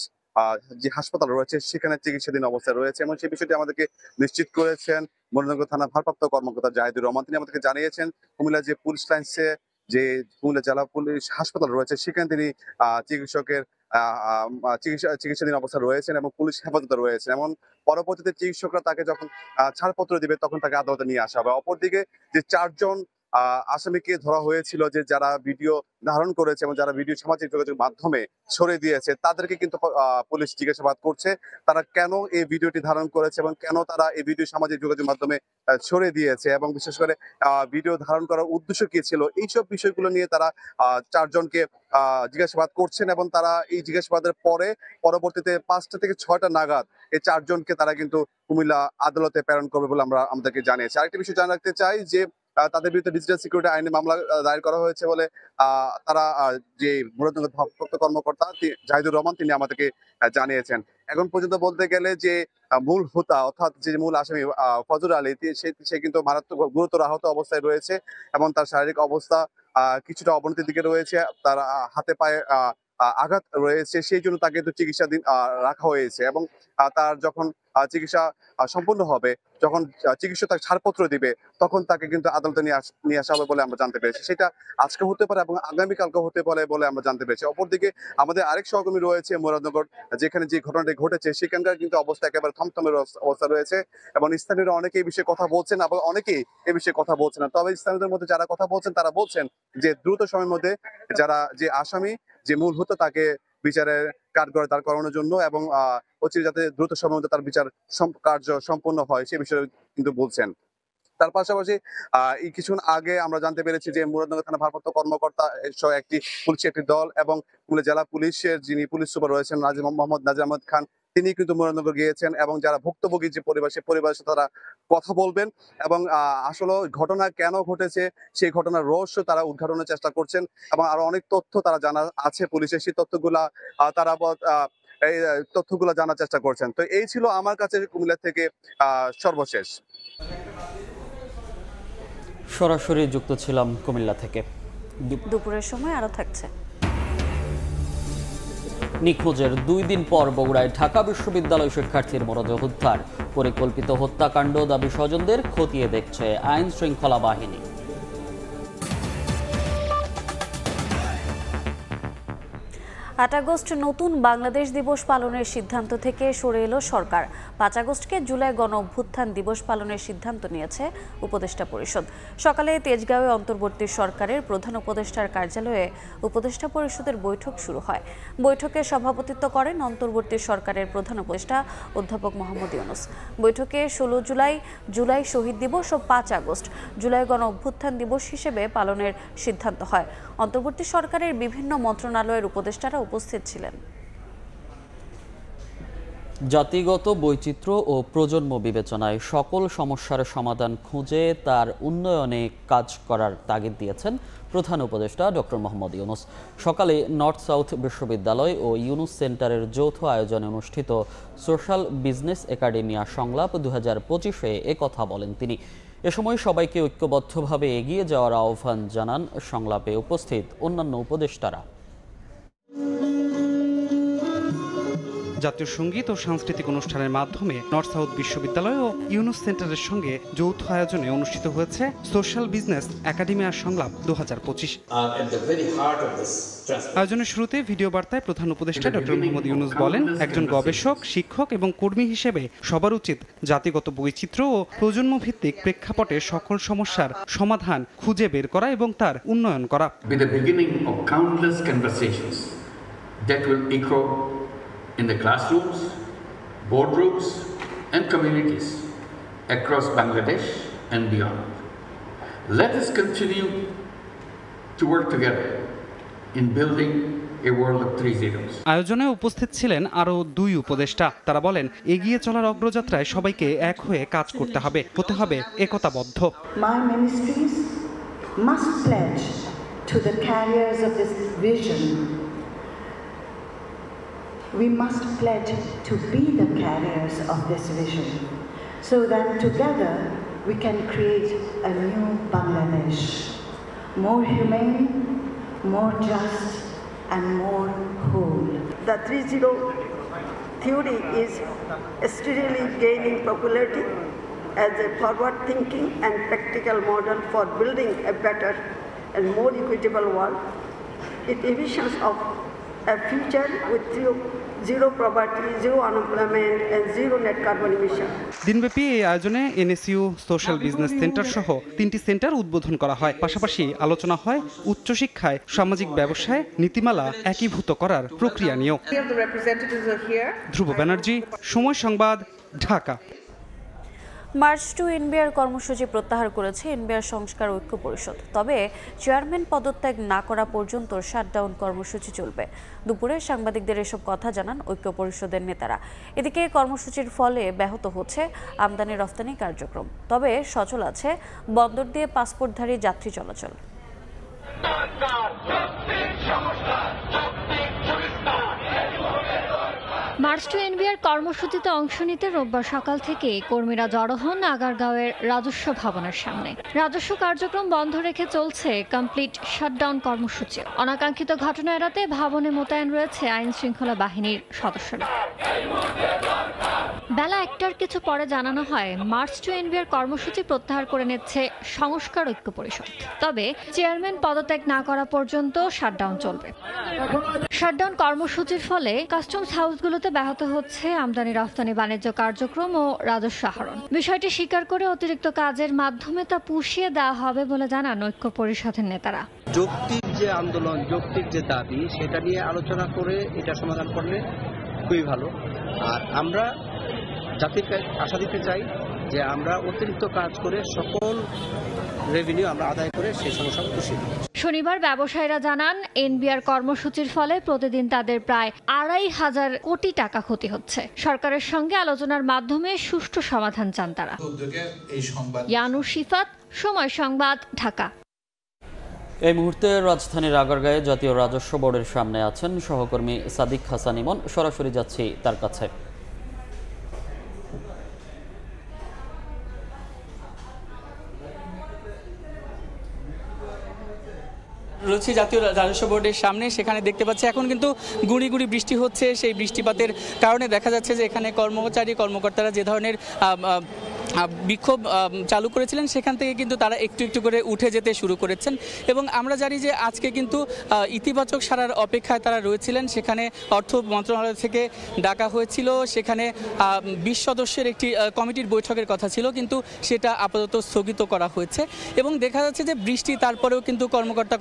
যে হাসপাতাল রয়েছে সেখানে চিকিৎসাধীন অবস্থায় রয়েছে এবং সেই বিষয়টি আমাদেরকে নিশ্চিত করেছেন মুরাদনগর থানা ভারপ্রাপ্ত কর্মকর্তা জাহিদুর রহমান। তিনি আমাদেরকে জানিয়েছেন কুমিল্লা যে পুলিশ লাইন্সে যে কুমিল্লা জেলা পুলিশ হাসপাতাল রয়েছে সেখানে তিনি চিকিৎসকের চিকিৎসাধীন অবস্থায় রয়েছেন এবং পুলিশ হেফাজতে রয়েছেন। এবং পরবর্তীতে চিকিৎসকরা তাকে যখন ছাড়পত্র দিবে তখন তাকে আদালতে নিয়ে আসা হবে। অপরদিকে যে 4 জন আসামিকে ধরা হয়েছিল যে যারা ভিডিও ধারণ করেছে এবং যারা ভিডিও সামাজিক যোগাযোগ মাধ্যমে ছড়িয়ে দিয়েছে তাদেরকে কিন্তু পুলিশ জিজ্ঞাসাবাদ করছে তারা কেন এই ভিডিওটি ধারণ করেছে এবং কেন তারা এই ভিডিও সামাজিক যোগাযোগ মাধ্যমে ছড়িয়ে দিয়েছে এবং বিশেষ করে ভিডিও ধারণ করার উদ্দেশ্য কি ছিল, এইসব বিষয়গুলো নিয়ে তারা 4 জনকে জিজ্ঞাসাবাদ করছেন এবং তারা এই জিজ্ঞাসাবাদের পরে পরবর্তীতে 5টা থেকে 6টা নাগাদ এই 4 জনকে তারা কিন্তু কুমিল্লা আদালতে প্রেরণ করবে বলে আমাদেরকে জানিয়েছে। আরেকটি বিষয় জানা রাখতে চাই যে তাদের বিরুদ্ধে ডিজিটাল সিকিউরিটি আইনে মামলা দায়ের করা হয়েছে বলে তারা যে মুরাদনগর ভারপ্রাপ্ত কর্মকর্তা জাহিদুর রহমান তিনি আমাদেরকে জানিয়েছেন। এখন পর্যন্ত বলতে গেলে যে মূল হোতা অর্থাৎ যে মূল আসামি ফজর আলী সে কিন্তু মারাত্মক গুরুতর আহত অবস্থায় রয়েছে এবং তার শারীরিক অবস্থা কিছুটা অবনতির দিকে রয়েছে। তার হাতে পায়ে আঘাত রয়েছে, সেই জন্য তাকে কিন্তু চিকিৎসাধীন রাখা হয়েছে এবং তার যখন চিকিৎসা সম্পূর্ণ হবে, যখন চিকিৎসক তাকে ছাড়পত্র দিবে তখন তাকে কিন্তু আদালতে নিয়ে আসা হবে বলে আমরা জানতে পেরেছি। সেটা আজকে হতে পারে এবং আগামীকালকে হতে পারে বলে আমরা জানতে পেরেছি। অপরদিকে আমাদের আরেক সহকর্মী রয়েছে মুরাদনগর, যেখানে যে ঘটনাটি ঘটেছে সেখানকার কিন্তু অবস্থা একেবারে থমথমের অবস্থা রয়েছে এবং স্থানীয়রা অনেকে এই বিষয়ে কথা বলছেন, আবার অনেকেই এই বিষয়ে কথা বলছেন না। তবে স্থানীয়দের মধ্যে যারা কথা বলছেন তারা বলছেন যে দ্রুত সময়ের মধ্যে যারা যে আসামি যে মূল হতো তাকে বিচারের কাঠগড়ায় দাঁড় করানোর জন্য এবং অচিরে যাতে দ্রুত সময়ের মধ্যে তার বিচার কার্য সম্পন্ন হয় সে বিষয়ে কিন্তু বলছেন। তার পাশাপাশি কিছুক্ষণ আগে আমরা জানতে পেরেছি যে মুরাদনগর থানা ভারপ্রাপ্ত কর্মকর্তা সহ একটি পুলিশের একটি দল এবং কুমিল্লা জেলা পুলিশের যিনি পুলিশ সুপার রয়েছেন মোহাম্মদ নাজির আহমদ খান তিনি কিন্তু মুরাদনগর গিয়েছেন এবং যারা ভুক্তভোগী যে পরিবার সেই পরিবারের সাথে তারা কথা বলবেন এবং আসলে ঘটনা কেন ঘটেছে সেই ঘটনার রহস্য তারা উদ্ঘাটনের চেষ্টা করছেন এবং আরো অনেক তথ্য তারা জানা আছে পুলিশের, সেই তথ্যগুলা তারা এই তথ্যগুলো জানার চেষ্টা করছেন। তো এই ছিল আমার কাছে কুমিল্লা থেকে সর্বশেষ। সরাসরি যুক্ত ছিলাম কুমিল্লা থেকে। দুপুরের সময় আরো থাকছে। নিখোঁজের 2 দিন পর বগুড়ায় ঢাকা বিশ্ববিদ্যালয় শিক্ষার্থীর মরদেহ উদ্ধার। পরিকল্পিত হত্যাকাণ্ড দাবি স্বজনদের, খতিয়ে দেখছে আইন শৃঙ্খলা বাহিনী। 8 আগস্ট নতুন বাংলাদেশ দিবস পালনের সিদ্ধান্ত থেকে সরে এলো সরকার। 5 আগস্টকে জুলাই গণ অভ্যুত্থান দিবস পালনের সিদ্ধান্ত নিয়েছে উপদেষ্টা পরিষদ। সকালে তেজগাঁওয়ে অন্তর্বর্তী সরকারের প্রধান উপদেষ্টার কার্যালয়ে উপদেষ্টা পরিষদের বৈঠক শুরু হয়। বৈঠকে সভাপতিত্ব করেন অন্তর্বর্তী সরকারের প্রধান উপদেষ্টা অধ্যাপক মোহাম্মদ ইউনূস। বৈঠকে 16 জুলাই শহীদ দিবস ও 5 আগস্ট জুলাই গণ অভ্যুত্থান দিবস হিসেবে পালনের সিদ্ধান্ত হয়। অন্তর্বর্তী সরকারের বিভিন্ন মন্ত্রণালয়ের উপদেষ্টারা উপস্থিত ছিলেন। জাতিগত বৈচিত্র্য ও প্রজন্ম বিবেচনায় সকল সমস্যার সমাধান খুঁজে তার উন্নয়নে কাজ করার তাগিদ দিয়েছেন প্রধান উপদেষ্টা ডক্টর মোহাম্মদ ইউনূস। সকালে নর্থ সাউথ বিশ্ববিদ্যালয় ও ইউনূস সেন্টারের যৌথ আয়োজনে অনুষ্ঠিত সোশ্যাল বিজনেস একাডেমিয়া সংলাপ 2025-এ একথা বলেন তিনি। এ সময় সবাইকে ঐক্যবদ্ধভাবে এগিয়ে যাওয়ার আহ্বান জানান সংলাপে উপস্থিত অন্যান্য উপদেষ্টারা। জাতীয় সঙ্গীত ও সাংস্কৃতিক অনুষ্ঠানের মাধ্যমে নর্থ সাউথ বিশ্ববিদ্যালয় ও ইউনূস সেন্টারের সঙ্গে যৌথ আয়োজনে অনুষ্ঠিত হয়েছে সোশ্যাল বিজনেস একাডেমিয়া সংলাপ 2025। আয়োজনের শুরুতে ভিডিও বার্তায় প্রধান উপদেষ্টা ডক্টর মোহাম্মদ ইউনূস বলেন, একজন গবেষক, শিক্ষক এবং কর্মী হিসেবে সবার উচিত জাতিগত বৈচিত্র্য ও প্রজন্ম ভিত্তিক প্রেক্ষাপটে সকল সমস্যার সমাধান খুঁজে বের করা এবং তার উন্নয়ন করা। In the classrooms, boardrooms, and communities across Bangladesh and beyond. Let us continue to work together in building a world of 3 zeros. আয়োজনে উপস্থিত ছিলেন আরও 2 উপদেষ্টা। তারা বলেন, এগিয়ে চলার অগ্রযাত্রায় সবাইকে এক হয়ে কাজ করতে হবে, হতে হবে একতাবদ্ধ। My ministries must pledge to the carriers of this vision. We must pledge to be the carriers of this vision so that together we can create a new Bangladesh, more humane, more just and more whole. The 3-0 theory is steadily gaining popularity as a forward-thinking and practical model for building a better and more equitable world. It envisions of a future with zero poverty, zero unemployment and zero net carbon emission. দিনব্যাপী এই আয়োজনে NSU, social business centre সহ 3টি centre উদ্বোধন করা হয়। পাশাপাশি আলোচনা হয় উচ্চশিক্ষায়, সামাজিক ব্যবসায় নীতিমালা একীভূত করার প্রক্রিয়া নিয়েও। ধ্রুব ব্যানার্জি, সময় সংবাদ, ঢাকা। মার্চ টু এনবিআর কর্মসূচি প্রত্যাহার করেছে এনবিআর সংস্কার ঐক্য পরিষদ। তবে চেয়ারম্যান পদত্যাগ না করা পর্যন্ত শাটডাউন কর্মসূচি চলবে। দুপুরে সাংবাদিকদের এসব কথা জানান ঐক্য পরিষদের নেতারা। এদিকে কর্মসূচির ফলে ব্যাহত হচ্ছে আমদানি রফতানি কার্যক্রম। তবে সচল আছে বন্দর দিয়ে পাসপোর্টধারী যাত্রী চলাচল। মার্চ টু এনবিআর কর্মসূচিতে অংশ নিতে রোববার সকাল থেকে কর্মীরা জড়ো হন আগারগাঁওয়ের রাজস্ব ভবনের সামনে। রাজস্ব কার্যক্রম বন্ধ রেখে চলছে কমপ্লিট শাটডাউন কর্মসূচি। অনাকাঙ্ক্ষিত ঘটনা এড়াতে ভবনে মোতায়েন রয়েছে আইন শৃঙ্খলা বাহিনীর সদস্যরা। বেলা 1টার কিছু পরে জানানো হয় মার্চ টু এনবিআর কর্মসূচি প্রত্যাহার করে নিচ্ছে সংস্কার ঐক্য পরিষদ। তবে চেয়ারম্যান পদত্যাগ না করা পর্যন্ত শাটডাউন চলবে। শাটডাউন কর্মসূচির ফলে কাস্টমস হাউসগুলোতে ব্যাহত হচ্ছে আমদানি রফতানি বাণিজ্য কার্যক্রম ও রাজস্ব আহরণ। বিষয়টি স্বীকার করে অতিরিক্ত কাজের মাধ্যমে তা পুষিয়ে দেওয়া হবে বলে জানান ঐক্য পরিষদের নেতারা। যৌক্তিক যে আন্দোলন, যৌক্তিক যে দাবি, সেটা নিয়ে আলোচনা করে এটা সমাধান করলে খুবই ভালো। আর আমরা জাতিকে আশা দিতে চাই যে আমরা অতিরিক্ত কাজ করে সকল রেভিনিউ আমরা আদায় করে সেই সমস্যা খুশি। শনিবার ব্যবসায়ীরা জানান, এনবিআর কর্মসূচির ফলে প্রতিদিন তাদের প্রায় 2,500 কোটি টাকা ক্ষতি হচ্ছে। সরকারের সঙ্গে আলোচনার মাধ্যমে সুষ্ঠু সমাধান চান তারা। ইয়ানুর শিফাত, সময় সংবাদ, ঢাকা। এই মুহূর্তে রাজধানীর আগারগাঁয়ে জাতীয় রাজস্ব বোর্ডের সামনে আছেন সহকর্মী সাদিক হাসান ইমন। সরাসরি যাচ্ছি তার কাছে। রয়েছে জাতীয় রাজস্ব বোর্ডের সামনে। সেখানে দেখতে পাচ্ছি এখন কিন্তু গুঁড়ি গুঁড়ি বৃষ্টি হচ্ছে। সেই বৃষ্টিপাতের কারণে দেখা যাচ্ছে যে এখানে কর্মকর্তারা যে ধরনের বিক্ষোভ চালু করেছিলেন সেখান থেকে কিন্তু তারা একটু একটু করে উঠে যেতে শুরু করেছেন। এবং আমরা জানি যে আজকে কিন্তু ইতিবাচক সাড়ার অপেক্ষায় তারা রয়েছিলেন। সেখানে অর্থ মন্ত্রণালয় থেকে ডাকা হয়েছিল, সেখানে 20 সদস্যের একটি কমিটির বৈঠকের কথা ছিল, কিন্তু সেটা আপাতত স্থগিত করা হয়েছে। এবং দেখা যাচ্ছে যে বৃষ্টি তারপরেও কিন্তু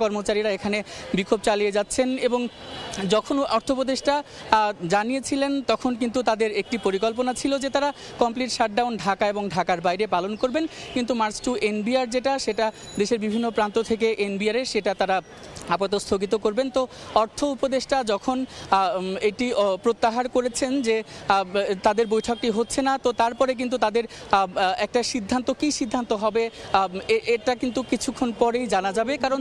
কর্মচারীরা এখানে বিক্ষোভ চালিয়ে যাচ্ছেন। এবং যখন অর্থ উপদেষ্টা জানিয়েছিলেন তখন কিন্তু তাদের একটি পরিকল্পনা ছিল যে তারা কমপ্লিট শাটডাউন ঢাকা এবং ঢাকার বাইরে পালন করবেন, কিন্তু মার্চ টু এনবিআর যেটা সেটা দেশের বিভিন্ন প্রান্ত থেকে এনবিআর সেটা তারা আপাতত স্থগিত করবেন। তো অর্থ উপদেষ্টা যখন এটি প্রত্যাহার করেছেন যে তাদের বৈঠকটি হচ্ছে না, তো তারপরে কিন্তু তাদের একটা সিদ্ধান্ত, কি সিদ্ধান্ত হবে এটা কিন্তু কিছুক্ষণ পরেই জানা যাবে। কারণ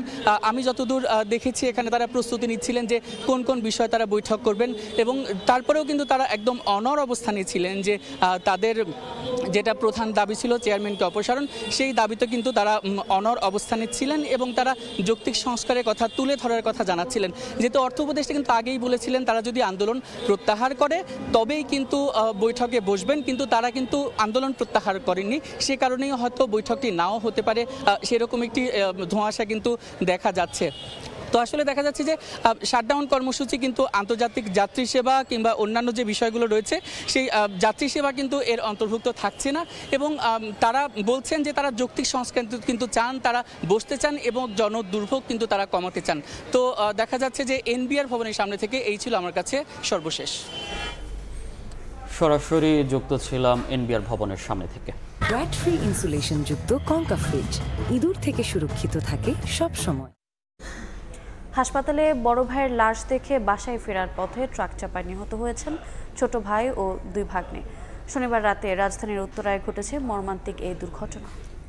আমি যতদূর দেখেছি এখানে তারা প্রস্তুতি নিচ্ছিলেন যে কোন কোন বিষয়ে তারা বৈঠক করবেন, এবং তারপরেও কিন্তু তারা একদম অনড় অবস্থানে ছিলেন যে তাদের যেটা প্রধান দাবি ছিল চেয়ারম্যানকে অপসারণ, সেই দাবিতে কিন্তু তারা অনড় অবস্থানে ছিলেন এবং তারা যৌক্তিক সংস্কারের কথা তুলে ধরার কথা জানাচ্ছিলেন। যেহেতু অর্থ উপদেষ্টা কিন্তু আগেই বলেছিলেন তারা যদি আন্দোলন প্রত্যাহার করে তবেই কিন্তু বৈঠকে বসবেন, কিন্তু তারা কিন্তু আন্দোলন প্রত্যাহার করেননি। সে কারণেই হয়তো বৈঠকটি নাও হতে পারে, সেরকম একটি ধোঁয়াশা কিন্তু দেখা যাচ্ছে। তো আসলে দেখা যাচ্ছে যে শাটডাউন কর্মসূচি কিন্তু আন্তর্জাতিক যাত্রী সেবা কিংবা অন্যান্য যে বিষয়গুলো রয়েছে সেই যাত্রী সেবা কিন্তু এর অন্তর্ভুক্ত থাকছে না, এবং তারা বলছেন যে তারা যৌক্তিক সংস্কার কিন্তু চান, তারা বসতে চান এবং জনদুর্ভোগ কিন্তু তারা কমাতে চান। তো দেখা যাচ্ছে যে এনবিআর ভবনের সামনে থেকে এই ছিল আমার কাছে সর্বশেষ। সরাসরি যুক্ত ছিলাম এনবিআর ভবনের সামনে থেকে। ব্র্যাড ফ্রি ইনসুলেশন যুক্ত কঙ্কা ফ্রিজ ইঁদুর থেকে সুরক্ষিত থাকে সব সময়। হাসপাতালে বড় ভাইয়ের লাশ দেখে বাসায় ফেরার পথে ট্রাক চাপায় নিহত হয়েছেন ছোট ভাই ও দুই ভাগ্নে। শনিবার রাতে রাজধানীর উত্তরায় ঘটেছে মর্মান্তিক এই দুর্ঘটনা।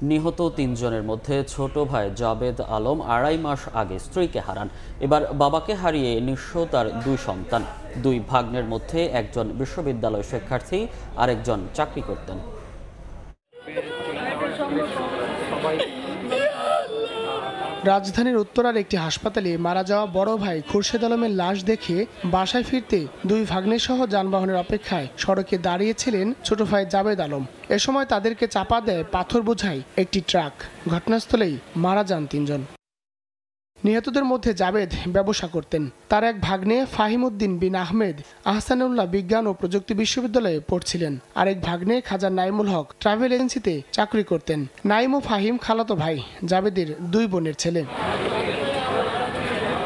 নিহত ৩ জনের মধ্যে ছোট ভাই জাবেদ আলম ২.৫ মাস আগে স্ত্রীকে হারান। এবার বাবাকে হারিয়ে নিঃস্ব তার ২ সন্তান। ২ ভাগ্নের মধ্যে একজন বিশ্ববিদ্যালয় শিক্ষার্থী, আরেকজন চাকরি করতেন। রাজধানীর উত্তরার একটি হাসপাতালে মারা যাওয়া বড় ভাই খুরশেদ আলমের লাশ দেখে বাসায় ফিরতে ২ ভাগ্নের সহ যানবাহনের অপেক্ষায় সড়কে দাঁড়িয়েছিলেন ছোট ভাই জাবেদ আলম। এ সময় তাদেরকে চাপা দেয় পাথর বোঝাই একটি ট্রাক। ঘটনাস্থলেই মারা যান ৩ জন। নিহতদের মধ্যে জাবেদ ব্যবসা করতেন। তার এক ভাগ্নে ফাহিম উদ্দিন বিন আহমেদ আহসানুল্লাহ বিজ্ঞান ও প্রযুক্তি বিশ্ববিদ্যালয়ে পড়ছিলেন। আরেক ভাগ্নে খাজা নাইমুল হক ট্রাভেল এজেন্সিতে চাকরি করতেন। নাইম ও ফাহিম খালাতো ভাই, জাবেদের 2 বোনের ছেলে।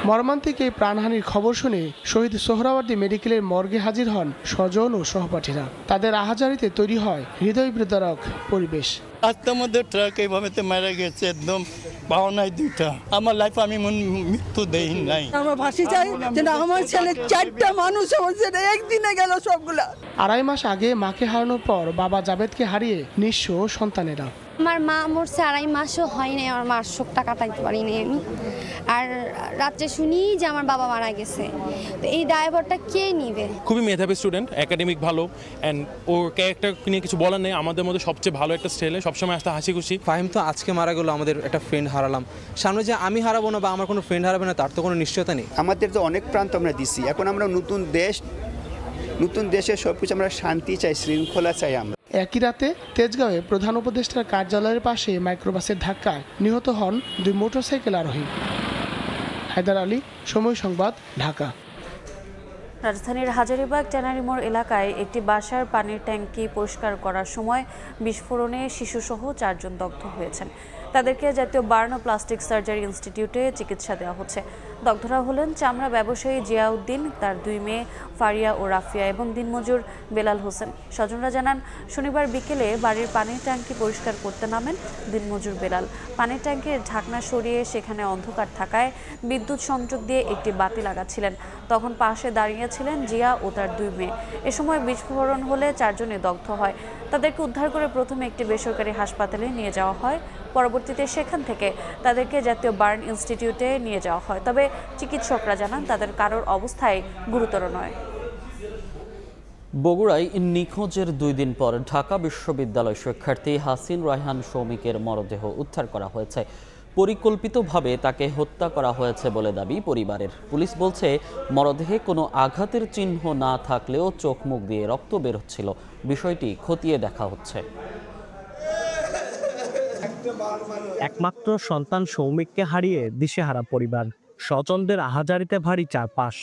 মর্মান্তিক এই প্রাণহানির খবর শুনে শহীদ সোহরাওয়ার্দী মেডিকেলের মর্গে হাজির হন স্বজন ও সহপাঠীরা। তাদের আহাজারিতে তৈরি হয় হৃদয় বিদারক পরিবেশ। রাস্তার মধ্যে ট্রাক এইভাবে মারা গেছে, একদম পাওয়া নাই 2টা। আমার লাইফ আমি মৃত্যু দেই নাই। আমার ফাঁসি চাই যে আমার ছেলে 4টা মানুষ হয়েছে, একদিনে গেল সবগুলা। 2.5 মাস আগে মাকে হারানোর পর বাবা জাবেদকে হারিয়ে নিঃস্ব সন্তানেরা। আমার মা মরছে 2.5 মাসও হয় নাই, আমার মার শোকটা কাটাইতে পারি নাই আমি। আর রাত্রে শুনি যে আমার বাবা মারা গেছে, তো এই ড্রাইভারটা কে নিবে? খুবই মেধাবী স্টুডেন্ট, একাডেমিক ভালো, অ্যান্ড ওর ক্যারেক্টার নিয়ে কিছু বলার নেই। আমাদের মধ্যে সবচেয়ে ভালো একটা ছেলে, সবসময় আসতে হাসি খুশি। ফাহিম তো আজকে মারা গেল, আমাদের একটা ফ্রেন্ড হারালাম। সামনে যে আমি হারাবো না বা আমার কোনো ফ্রেন্ড হারাবে না তার তো কোনো নিশ্চয়তা নেই। আমাদের তো অনেক প্রান্ত আমরা দিছি, এখন আমরা নতুন দেশে সবকিছু আমরা শান্তি চাই, শৃঙ্খলা চাই। আমরা একই রাতে তেজগাঁওয়ে প্রধান উপদেষ্টার কার্যালয়ের পাশে মাইক্রোবাসের ধাক্কায় নিহত হন 2 মোটরসাইকেল আরোহী। হায়দার আলী, সময় সংবাদ, ঢাকা। রাজধানীর হাজারীবাগ ট্যানারি মোড় এলাকায় একটি বাসার পানির ট্যাঙ্কি পরিষ্কার করার সময় বিস্ফোরণে শিশুসহ 4 জন দগ্ধ হয়েছেন। তাদেরকে জাতীয় বার্ন ও প্লাস্টিক সার্জারি ইনস্টিটিউটে চিকিৎসা দেওয়া হচ্ছে। দগ্ধরা হলেন চামড়া ব্যবসায়ী জিয়াউদ্দিন, তার 2 মেয়ে ফারিয়া ও রাফিয়া এবং দিনমজুর বেলাল হোসেন। স্বজনরা জানান, শনিবার বিকেলে বাড়ির পানির ট্যাঙ্কি পরিষ্কার করতে নামেন দিনমজুর বেলাল। পানির ট্যাঙ্কির ঢাকনা সরিয়ে সেখানে অন্ধকার থাকায় বিদ্যুৎ সংযোগ দিয়ে একটি বাতি লাগাচ্ছিলেন। তখন পাশে দাঁড়িয়েছিলেন জিয়া ও তার 2 মেয়ে। এ সময় বিস্ফোরণ হলে 4 জনে দগ্ধ হয়। তাদেরকে উদ্ধার করে প্রথমে একটি বেসরকারি হাসপাতালে নিয়ে যাওয়া হয়। পরবর্তীতে সেখান থেকে তাদেরকে জাতীয় বার্ন ইনস্টিটিউটে নিয়ে যাওয়া হয়। তবে চিকিৎসকরা জানান তাদের কারোর অবস্থায় গুরুতর নয়। বগুড়ায় নিখোঁজের 2 দিন পর ঢাকা বিশ্ববিদ্যালয় শিক্ষার্থী হাসিন রায়হান সৌমিকের মরদেহ উদ্ধার করা হয়েছে। পরিকল্পিতভাবে তাকে হত্যা করা হয়েছে বলে দাবি পরিবারের। পুলিশ বলছে, মরদেহে কোনো আঘাতের চিহ্ন না থাকলেও চোখ মুখ দিয়ে রক্ত বের হচ্ছিল। বিষয়টি খতিয়ে দেখা হচ্ছে। একমাত্র সন্তান সৌমিককে হারিয়ে দিশেহারা পরিবার, স্বজনদের আহাজারিতে ভারী চারপাশ।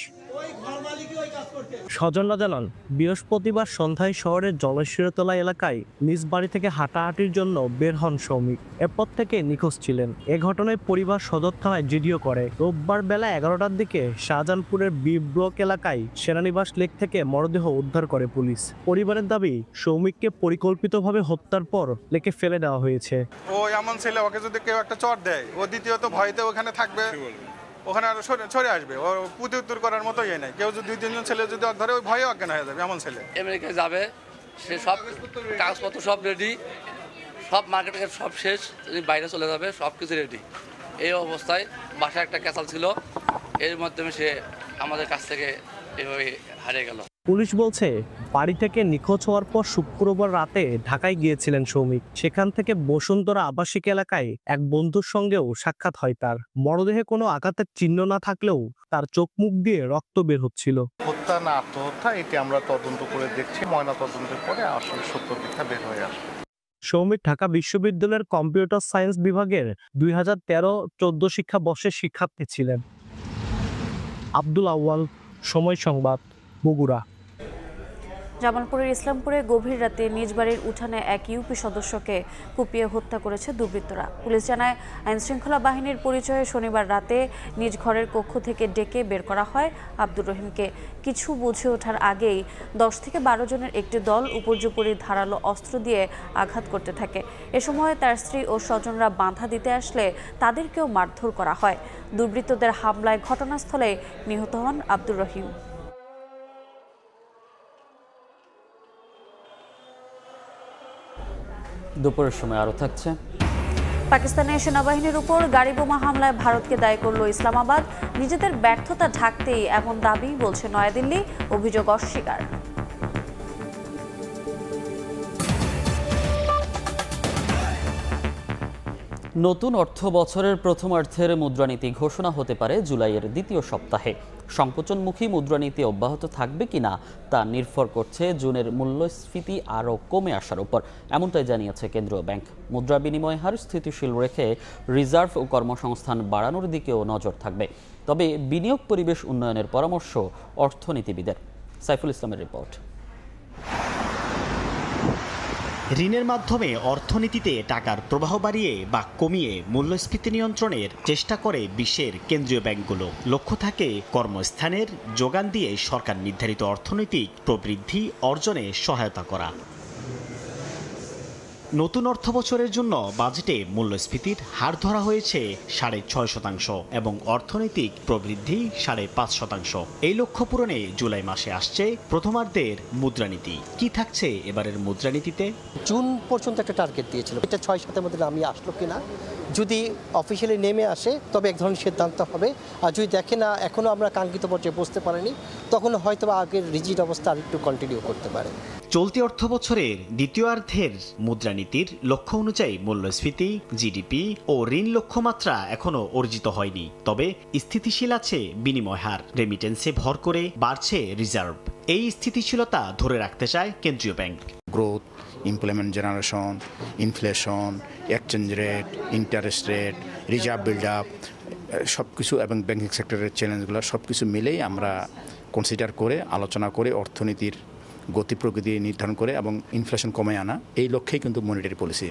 স্বজনরা জানান, বৃহস্পতিবার সন্ধ্যায় শহরের জলেশ্বরতলা এলাকায় নিজ বাড়ি থেকে হাঁটাহাঁটির জন্য বের হন সৌমিক। এরপর থেকে নিখোঁজ ছিলেন। এ ঘটনায় পরিবার সদর থানায় জিডিও করে। রোববার বেলা 11টার দিকে শাহজাহানপুরের বি ব্লক এলাকায় সেনানিবাস লেক থেকে মরদেহ উদ্ধার করে পুলিশ। পরিবারের দাবি, সৌমিককে পরিকল্পিতভাবে হত্যার পর লেকে ফেলে দেওয়া হয়েছে। ও এমন ছেলে, ওকে যদি কেউ একটা চট দেয়, ও দ্বিতীয়ত ভয়তে ওখানে থাকবে, ওখানে আর সরে আসবে। ওর পুঁতি উত্তর করার মতো ইয়ে নাই। কেউ যদি 2-3 ছেলে যদি ধরে, ওই ভয়ে অজ্ঞান হয়ে যাবে। এমন ছেলে আমেরিকায় যাবে, সে সব কাগজপত্র সব রেডি, সব মার্কেট সব শেষ, বাইরে চলে যাবে, সব কিছু রেডি। এই অবস্থায় বাসায় একটা ক্যাসাল ছিল, এর মাধ্যমে সে আমাদের কাছ থেকে এভাবে হারিয়ে গেল। পুলিশ বলছে, বাড়ি থেকে নিখোঁজ হওয়ার পর শুক্রবার রাতে ঢাকায় গিয়েছিলেন সৌমিক। সেখান থেকে বসুন্ধরা আবাসিক এলাকায় এক বন্ধুর সঙ্গেও সাক্ষাৎ হয় তার। মরদেহে কোনো আঘাতের চিহ্ন না থাকলেও তার চোখ মুখ দিয়ে রক্ত বের হচ্ছিল। হত্যা না আত্মহত্যা, এটি আমরা তদন্ত করে দেখছি। ময়না তদন্তের পরে আসলে সত্য মিথ্যা বের হয়ে আসবে। সৌমিক ঢাকা বিশ্ববিদ্যালয়ের কম্পিউটার সায়েন্স বিভাগের 2013-14 শিক্ষাবর্ষের শিক্ষার্থী ছিলেন। আব্দুল আউয়াল, সময় সংবাদ, বগুড়া। জামালপুরের ইসলামপুরে গভীর রাতে নিজ বাড়ির উঠানে এক ইউপি সদস্যকে কুপিয়ে হত্যা করেছে দুর্বৃত্তরা। পুলিশ জানায়, আইনশৃঙ্খলা বাহিনীর পরিচয়ে শনিবার রাতে নিজ ঘরের কক্ষ থেকে ডেকে বের করা হয় আব্দুর রহিমকে। কিছু বুঝে ওঠার আগেই 10 থেকে 12 জনের একটি দল উপর্যুপরি ধারালো অস্ত্র দিয়ে আঘাত করতে থাকে। এ সময় তার স্ত্রী ও স্বজনরা বাধা দিতে আসলে তাদেরকেও মারধর করা হয়। দুর্বৃত্তদের হামলায় ঘটনাস্থলে নিহত হন আব্দুর রহিম। দুপুরের সময় আরও থাকছে। পাকিস্তানের সেনাবাহিনীর উপর গাড়ি বোমা হামলায় ভারতকে দায়ী করল ইসলামাবাদ। নিজেদের ব্যর্থতা ঢাকতেই এমন দাবি, বলছে নয়াদিল্লি। অভিযোগ অস্বীকার। নতুন অর্থ বছরের প্রথমার্ধের মুদ্রানীতি ঘোষণা হতে পারে জুলাইয়ের দ্বিতীয় সপ্তাহে। সংকোচনমুখী মুদ্রানীতি অব্যাহত থাকবে কিনা তা নির্ভর করছে জুনের মূল্যস্ফীতি আরও কমে আসার উপর, এমনটাই জানিয়েছে কেন্দ্রীয় ব্যাংক। মুদ্রা বিনিময় হার স্থিতিশীল রেখে রিজার্ভ ও কর্মসংস্থান বাড়ানোর দিকেও নজর থাকবে। তবে বিনিয়োগ পরিবেশ উন্নয়নের পরামর্শ অর্থনীতিবিদের। সাইফুল ইসলামের রিপোর্ট। ঋণের মাধ্যমে অর্থনীতিতে টাকার প্রবাহ বাড়িয়ে বা কমিয়ে মূল্যস্ফীতি নিয়ন্ত্রণের চেষ্টা করে বিশ্বের কেন্দ্রীয় ব্যাংকগুলো। লক্ষ্য থাকে কর্মস্থানের যোগান দিয়ে সরকার নির্ধারিত অর্থনৈতিক প্রবৃদ্ধি অর্জনে সহায়তা করা। নতুন অর্থবছরের জন্য বাজেটে মূল্যস্ফীতির হার ধরা হয়েছে 6.5% এবং অর্থনৈতিক প্রবৃদ্ধি 5.5%। এই লক্ষ্য পূরণে জুলাই মাসে আসছে প্রথমার্ধের মুদ্রানীতি। কি থাকছে এবারের মুদ্রানীতিতে? জুন পর্যন্ত একটা টার্গেট দিয়েছিল, এটা 6-7-এর মধ্যে নামিয়ে আসলো কিনা। যদি অফিসিয়ালি নেমে আসে তবে এক ধরনের সিদ্ধান্ত হবে, আর যদি দেখে না এখনও আমরা কাঙ্ক্ষিত পর্যায়ে পৌঁছতে পারিনি, তখন হয়তো আগের রিজিড অবস্থা আর একটু কন্টিনিউ করতে পারে। চলতি অর্থবছরের দ্বিতীয়ার্ধের মুদ্রানীতির লক্ষ্য অনুযায়ী মূল্যস্ফীতি, জিডিপি ও ঋণ লক্ষ্যমাত্রা এখনও অর্জিত হয়নি। তবে স্থিতিশীল আছে বিনিময় হার, রেমিটেন্সে ভর করে বাড়ছে রিজার্ভ। এই স্থিতিশীলতা ধরে রাখতে চায় কেন্দ্রীয় bank. Growth, employment generation, inflation, exchange rate, interest rate, reserve build up সব কিছু এবং ব্যাংকিং সেক্টরের চ্যালেঞ্জগুলো সব কিছু মিলেই আমরা কনসিডার করে আলোচনা করে অর্থনীতির গতি প্রকৃতি নির্ধারণ করে এবং ইনফ্লেশন কমে আনা, এই লক্ষ্যেই কিন্তু মনিটারি পলিসি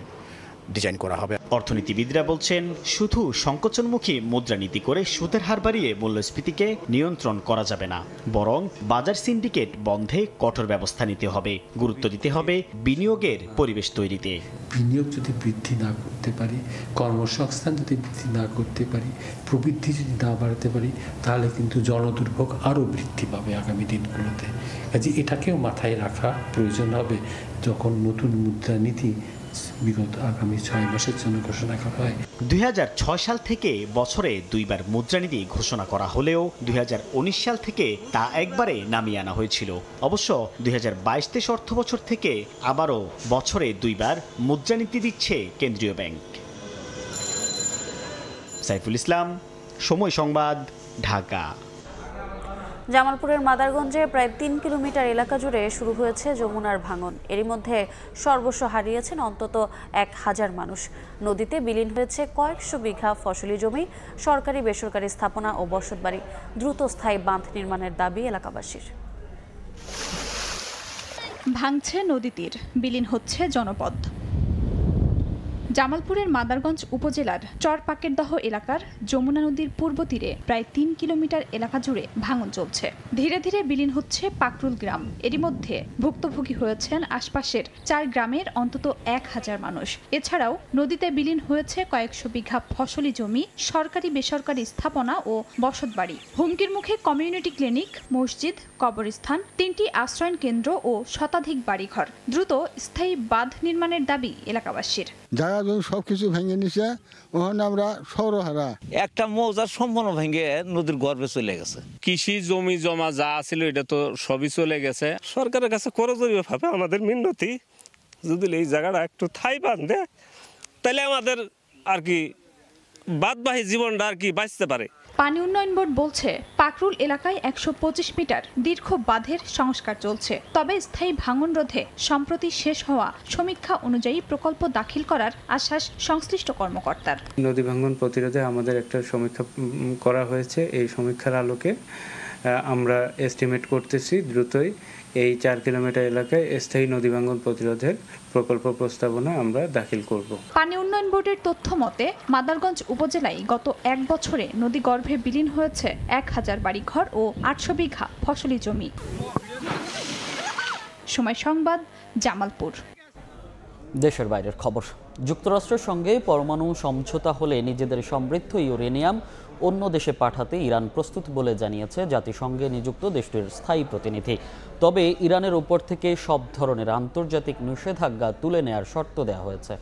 ডিজাইন করা হবে। অর্থনীতিবিদরা বলছেন, শুধু সংকোচনমুখী মুদ্রানীতি করে সুদের হার বাড়িয়ে মূল্যস্ফীতিকে নিয়ন্ত্রণ করা যাবে না, বরং বাজার সিন্ডিকেট বন্ধে কঠোর ব্যবস্থা নিতে হবে। গুরুত্ব দিতে হবে বিনিয়োগের পরিবেশ তৈরিতে। বিনিয়োগ যদি বৃদ্ধি না করতে পারি, কর্মসংস্থান যদি বৃদ্ধি না করতে পারি, প্রবৃদ্ধি যদি না বাড়াতে পারি, তাহলে কিন্তু জনদুর্ভোগ আরও বৃদ্ধি পাবে আগামী দিনগুলোতে। কাজে এটাকেও মাথায় রাখা প্রয়োজন হবে যখন নতুন মুদ্রানীতি বিগত আগামী 6 মাসের জন্য ঘোষণা করা হয়। 2006 সাল থেকে বছরে 2 বার মুদ্রানীতি ঘোষণা করা হলেও 2019 সাল থেকে তা একবারে নামিয়ে আনা হয়েছিল। অবশ্য 2022-23 অর্থবছর থেকে আবারও বছরে 2 বার মুদ্রানীতি দিচ্ছে কেন্দ্রীয় ব্যাংক। সাইফুল ইসলাম, সময় সংবাদ, ঢাকা। জামালপুরের মাদারগঞ্জে প্রায় 3 কিলোমিটার এলাকা জুড়ে শুরু হয়েছে যমুনার ভাঙন। এরই মধ্যে সর্বস্ব হারিয়েছেন অন্তত 1000 মানুষ। নদীতে বিলীন হয়েছে কয়েকশো বিঘা ফসলি জমি, সরকারি বেসরকারি স্থাপনা ও বসতবাড়ি। দ্রুত স্থায়ী বাঁধ নির্মাণের দাবি এলাকাবাসীর। ভাঙছে নদী তীর, বিলীন হচ্ছে জনপদ। জামালপুরের মাদারগঞ্জ উপজেলার চরপাকেরদহ এলাকার যমুনা নদীর পূর্ব তীরে প্রায় ৩ কিলোমিটার এলাকা জুড়ে ভাঙন চলছে। ধীরে ধীরে বিলীন হচ্ছে পাকরুল গ্রাম। এরই মধ্যে ভুক্তভোগী হয়েছেন আশপাশের ৪ গ্রামের অন্তত ১,০০০ মানুষ। এছাড়াও নদীতে বিলীন হয়েছে কয়েকশো বিঘা ফসলি জমি, সরকারি বেসরকারি স্থাপনা ও বসতবাড়ি। হুমকির মুখে কমিউনিটি ক্লিনিক, মসজিদ, কবরস্থান, ৩টি আশ্রয়ন কেন্দ্র ও শতাধিক বাড়িঘর। দ্রুত স্থায়ী বাঁধ নির্মাণের দাবি এলাকাবাসীর। সবকিছু ভেঙে নিছে, ওখানে আমরা সৌরহারা একটা মৌজার সম্পূর্ণ ভেঙে নদীর গর্ভে চলে গেছে। কৃষি জমি জমা যা ছিল এটা তো সবই চলে গেছে। সরকারের কাছে করজোড়িও ভাবে আমাদের মিনতি, যদি এই জায়গাটা একটু ঠাই বাঁধে তাহলে আমাদের আর কি বাদবাহী জীবনটা আর কি বাঁচতে পারে। পানি উন্নয়ন বোর্ড বলছে পাকরুল এলাকায় ১২৫ মিটার দীর্ঘ বাঁধের সংস্কার চলছে। তবে স্থায়ী ভাঙন রোধে সম্প্রতি শেষ হওয়া সমীক্ষা অনুযায়ী প্রকল্প দাখিল করার আশ্বাস সংশ্লিষ্ট কর্মকর্তার। নদী ভাঙন প্রতিরোধে আমাদের একটা সমীক্ষা করা হয়েছে। এই সমীক্ষার আলোকে আমরা এস্টিমেট করতেছি দ্রুতই এই ৪ কিলোমিটার এলাকায় স্থায়ী নদী ভাঙন প্রতিরোধের প্রকল্প প্রস্তাবনা আমরা দাখিল করব। পানি উন্নয়ন বোর্ডের তথ্য মতে মাদারগঞ্জ উপজেলায় গত ১ বছরে নদী গর্ভে বিলীন হয়েছে ১,০০০ বাড়িঘর ও ৮০০ বিঘা ফসলি জমি। সময় সংবাদ, জামালপুর। দেশের বাইরের খবর। যুক্তরাষ্ট্রের সঙ্গে পরমাণু সমঝোতা হলে নিজেদের সমৃদ্ধ ইউরেনিয়াম অন্য দেশে পাঠাতে ইরান প্রস্তুত বলে জানিয়েছে জাতিসংঘে নিযুক্ত দেশটির স্থায়ী প্রতিনিধি। তবে ইরানের উপর থেকে সব ধরনের আন্তর্জাতিক নিষেধাজ্ঞা তুলে নেয়ার শর্ত দেওয়া হয়েছে।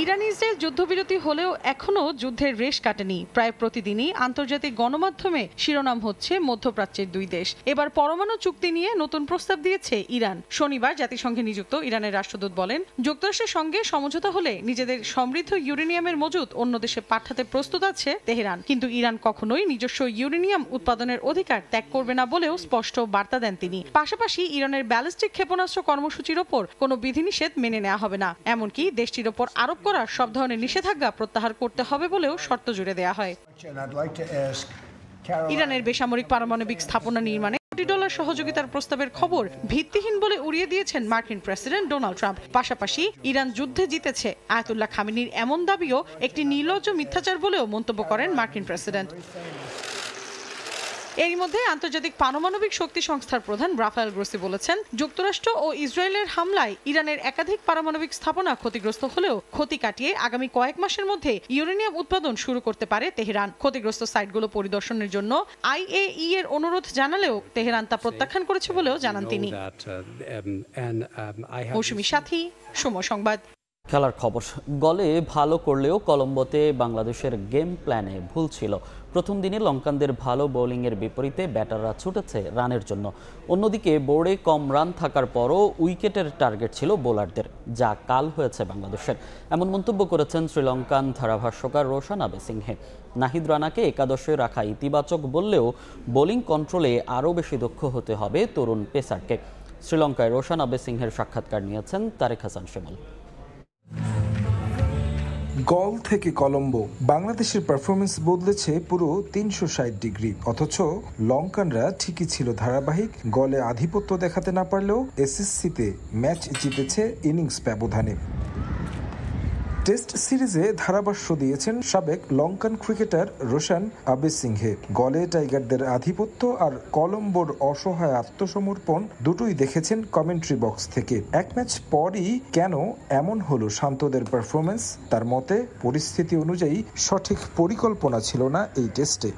ইরান ইসরায়েল যুদ্ধবিরতি হলেও এখনও যুদ্ধের রেশ কাটেনি। প্রায় প্রতিদিনই আন্তর্জাতিক গণমাধ্যমে শিরোনাম হচ্ছে মধ্যপ্রাচ্যের দুই দেশ এবার পরমাণু চুক্তি নিয়ে নতুন প্রস্তাব দিয়েছে ইরান। শনিবার জাতিসংঘে নিযুক্ত ইরানের রাষ্ট্রদূত বলেন, যুক্তরাষ্ট্রের সঙ্গে সমঝোতা হলে নিজেদের সমৃদ্ধ ইউরেনিয়ামের মজুত অন্য দেশে পাঠাতে প্রস্তুত আছে তেহরান। কিন্তু ইরান কখনোই নিজস্ব ইউরেনিয়াম উৎপাদনের অধিকার ত্যাগ করবে না বলেও স্পষ্ট বার্তা দেন তিনি। পাশাপাশি ইরানের ব্যালিস্টিক ক্ষেপণাস্ত্র কর্মসূচির ওপর কোনো বিধিনিষেধ মেনে নেওয়া হবে না, এমনকি দেশটির ওপর আরোপ করা সব ধরনের নিষেধাজ্ঞা প্রত্যাহার করতে হবে বলেও শর্ত জুড়ে দেওয়া হয়। ইরানের বেসামরিক পারমাণবিক স্থাপনা নির্মাণে $কোটি সহযোগিতার প্রস্তাবের খবর ভিত্তিহীন বলে উড়িয়ে দিয়েছেন মার্কিন প্রেসিডেন্ট ডোনাল্ড ট্রাম্প। পাশাপাশি ইরান যুদ্ধে জিতেছে আয়াতুল্লাহ খামেনির এমন দাবিও একটি নির্লজ্জ মিথ্যাচার বলেও মন্তব্য করেন মার্কিন প্রেসিডেন্ট। এরই মধ্যে আন্তর্জাতিক পারমাণবিক শক্তি সংস্থার প্রধান রাফায়েল গ্রোসি বলেছেন, যুক্তরাষ্ট্র ও ইসরায়েলের হামলায় ইরানের একাধিক পারমাণবিক স্থাপনা ক্ষতিগ্রস্ত হলেও ক্ষতি কাটিয়ে আগামী কয়েক মাসের মধ্যে ইউরেনিয়াম উৎপাদন শুরু করতে পারে তেহরান। ক্ষতিগ্রস্ত সাইটগুলো পরিদর্শনের জন্য IAEA এর অনুরোধ জানালেও তেহরান তা প্রত্যাখ্যান করেছে বলেও জানান তিনি। মৌসুমী সাথী, সময় সংবাদ। খেলার খবর। গলে ভালো করলেও কলম্বোতে বাংলাদেশের গেম প্ল্যানে ভুল ছিল। প্রথম দিনে লঙ্কানদের ভালো বোলিংয়ের বিপরীতে ব্যাটাররা ছুটেছে রানের জন্য। অন্যদিকে বোর্ডে কম রান থাকার পরও উইকেটের টার্গেট ছিল বোলারদের, যা কাল হয়েছে বাংলাদেশের। এমন মন্তব্য করেছেন শ্রীলঙ্কান ধারাভাষ্যকার রোশন আবেসিংহে। নাহিদ রানাকে একাদশে রাখা ইতিবাচক বললেও বোলিং কন্ট্রোলে আরও বেশি দক্ষ হতে হবে তরুণ পেসারকে। শ্রীলঙ্কায় রোশন আবেসিংহের সাক্ষাৎকার নিয়েছেন তারেক হাসান শিমুল। গল থেকে কলম্বো, বাংলাদেশের পারফরমেন্স বদলেছে পুরো ৩৬০ ডিগ্রি। অথচ লঙ্কানরা ঠিকই ছিল ধারাবাহিক। গলে আধিপত্য দেখাতে না পারলেও SSCতে ম্যাচ জিতেছে ইনিংস ব্যবধানে। টেস্ট সিরিজে ধারাভাষ্য দিয়েছেন সাবেক লঙ্কান ক্রিকেটার রোশন আবেসিংহে। গলে টাইগারদের আধিপত্য আর কলম্বোর অসহায় আত্মসমর্পণ দুটোই দেখেছেন কমেন্ট্রি বক্স থেকে। এক ম্যাচ পরই কেন এমন হলো শান্তদের পারফরমেন্স, তার মতে পরিস্থিতি অনুযায়ী সঠিক পরিকল্পনা ছিল না এই টেস্টে।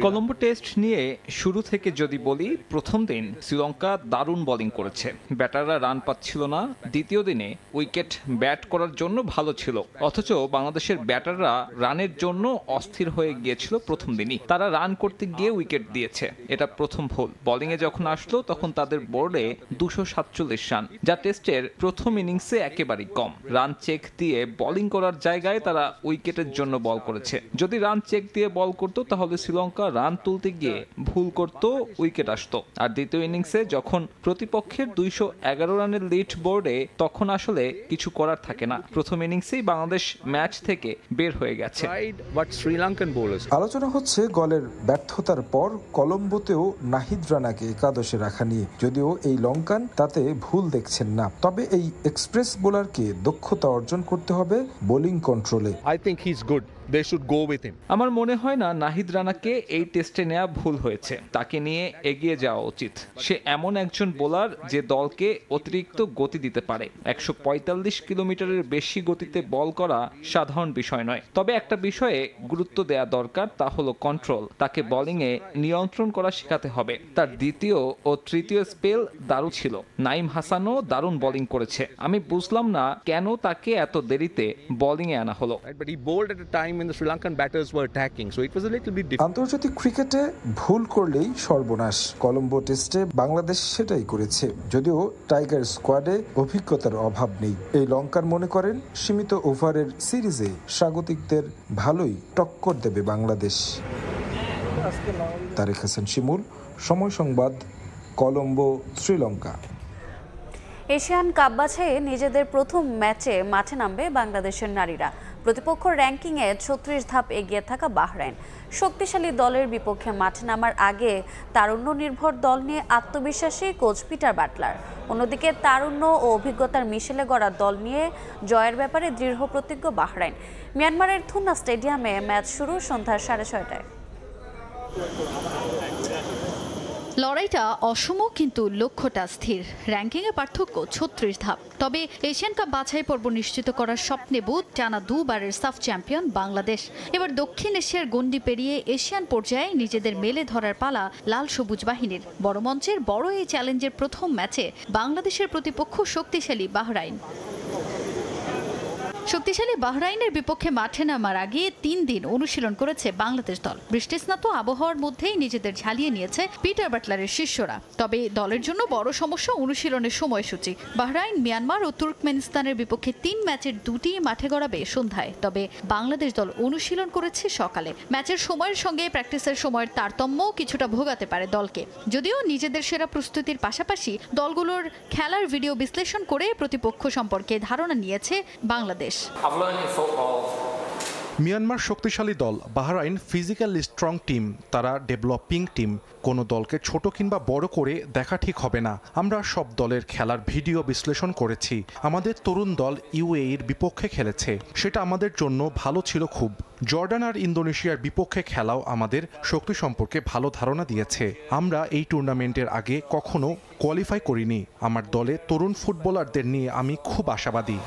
কলম্বো টেস্ট নিয়ে শুরু থেকে যদি বলি, প্রথম দিন শ্রীলঙ্কা দারুণ বোলিং করেছে, ব্যাটাররা রান পাচ্ছিল না। দ্বিতীয় দিনে উইকেট ব্যাট করার জন্য ভালো ছিল, অথচ বাংলাদেশের ব্যাটাররা রানের জন্য অস্থির হয়ে গিয়েছিল প্রথম দিনই। তারা রান করতে গিয়ে উইকেট দিয়েছে, এটা প্রথম ভুল। বোলিংয়ে যখন আসলো তখন তাদের বোর্ডে 247 রান, যা টেস্টের প্রথম ইনিংসে একেবারেই কম। রান চেক দিয়ে বোলিং করার জায়গায় তারা উইকেটের জন্য বল করেছে। যদি রান চেক দিয়ে বল করতো তাহলে শ্রীলঙ্কা রান তুলতে গিয়ে ভুল করতো, উইকেট আসতো। আর দ্বিতীয় ইনিংসে যখন প্রতিপক্ষের 211 রানের লিড বোর্ডে, তখন আসলে কিছু করার থাকে না। প্রথম ইনিংসেই বাংলাদেশ ম্যাচ থেকে বের হয়ে গেছে। আলোচনা হচ্ছে গলের ব্যর্থতার পর কলম্বোতেও নাহিদ রানাকে একাদশে রাখা নিয়ে, যদিও এই লঙ্কান তাতে ভুল দেখছেন না। তবে এই এক্সপ্রেস বোলারকে দক্ষতা অর্জন করতে হবে বোলিং কন্ট্রোলে। আমার মনে হয় না নাহিদ রানাকে এই টেস্টে নেওয়া ভুল হয়েছে। তাকে নিয়ে এগিয়ে যাওয়া উচিত। সে এমন একজন বোলার যে দলকে অতিরিক্ত গতি দিতে পারে। 145 কিলোমিটারের বেশি গতিতে বল করা সাধারণ বিষয় নয়। তবে একটা বিষয়ে গুরুত্ব দেওয়া দরকার, তা হলো কন্ট্রোল। তাকে বোলিংয়ে নিয়ন্ত্রণ করা শেখাতে হবে। তার দ্বিতীয় ও তৃতীয় স্পেল দারুণ ছিল। নাইম হাসানও দারুণ বোলিং করেছে। আমি বুঝলাম না কেন তাকে এত দেরিতে বোলিংয়ে আনা হলো। আন্তর্জাতিক ক্রিকেটে ভুল করলেই সর্বনাশ। কলম্বো টেস্টে বাংলাদেশ সেটাই করেছে, যদিও টাইগার স্কোয়াডে অভিজ্ঞতার অভাব নেই। এই লঙ্কার মনে করেন সীমিত ওভারের সিরিজে স্বাগতিকদের ভালোই টক্কর দেবে বাংলাদেশ। তারেক হাসান শিমুল, সময় সংবাদ, কলম্বো, শ্রীলঙ্কা। এশিয়ান কাপ বাছাইয়ে নিজেদের প্রথম ম্যাচে মাঠে নামবে বাংলাদেশের নারীরা। প্রতিপক্ষ র্যাঙ্কিংয়ে 36 ধাপ এগিয়ে থাকা বাহরাইন। শক্তিশালী দলের বিপক্ষে মাঠে নামার আগে তারুণ্য নির্ভর দল নিয়ে আত্মবিশ্বাসী কোচ পিটার বাটলার। অন্যদিকে তারুণ্য ও অভিজ্ঞতার মিশেলে গড়া দল নিয়ে জয়ের ব্যাপারে দৃঢ় প্রতিজ্ঞ বাহরাইন। মিয়ানমারের থুনা স্টেডিয়ামে ম্যাচ শুরু সন্ধ্যা 6:30টায়। লড়াইটা অসম, কিন্তু লক্ষ্যটা স্থির। র্যাঙ্কিংয়ে পার্থক্য 36 ধাপ। তবে এশিয়ান কাপ বাছাই পর্ব নিশ্চিত করার স্বপ্নে বুট টানা দুবারের সাফ চ্যাম্পিয়ন বাংলাদেশ। এবার দক্ষিণ এশিয়ার গণ্ডি পেরিয়ে এশিয়ান পর্যায়ে নিজেদের মেলে ধরার পালা লাল সবুজ বাহিনীর। বড় মঞ্চের বড় এই চ্যালেঞ্জের প্রথম ম্যাচে বাংলাদেশের প্রতিপক্ষ শক্তিশালী বাহরাইন। শক্তিশালী বাহরাইনের বিপক্ষে মাঠে নামার আগে 3 দিন অনুশীলন করেছে বাংলাদেশ দল। বৃষ্টিস্নাত আবহাওয়ার মধ্যেই নিজেদের ঝালিয়ে নিয়েছে পিটার বাটলারের শিষ্যরা। তবে দলের জন্য বড় সমস্যা অনুশীলনের সময়সূচি। বাহরাইন, মিয়ানমার ও তুর্কমেনিস্তানের বিপক্ষে 3 ম্যাচের 2টি মাঠে গড়াবে সন্ধ্যায়। তবে বাংলাদেশ দল অনুশীলন করেছে সকালে। ম্যাচের সময়ের সঙ্গে প্র্যাকটিসের সময়ের তারতম্য কিছুটা ভোগাতে পারে দলকে। যদিও নিজেদের সেরা প্রস্তুতির পাশাপাশি দলগুলোর খেলার ভিডিও বিশ্লেষণ করে প্রতিপক্ষ সম্পর্কে ধারণা নিয়েছে বাংলাদেশ। মিয়ানমার শক্তিশালী দল, বাহরাইন ফিজিক্যালি স্ট্রং টিম, তারা ডেভেলপিং টিম। কোনো দলকে ছোট কিংবা বড় করে দেখা ঠিক হবে না। আমরা সব দলের খেলার ভিডিও বিশ্লেষণ করেছি। আমাদের তরুণ দল ইউএইর বিপক্ষে খেলেছে, সেটা আমাদের জন্য ভালো ছিল খুব। জর্ডান আর ইন্দোনেশিয়ার বিপক্ষে খেলাও আমাদের শক্তি সম্পর্কে ভালো ধারণা দিয়েছে। আমরা এই টুর্নামেন্টের আগে কখনো কোয়ালিফাই করিনি। আমার দলে তরুণ ফুটবলারদের নিয়ে আমি খুব আশাবাদী।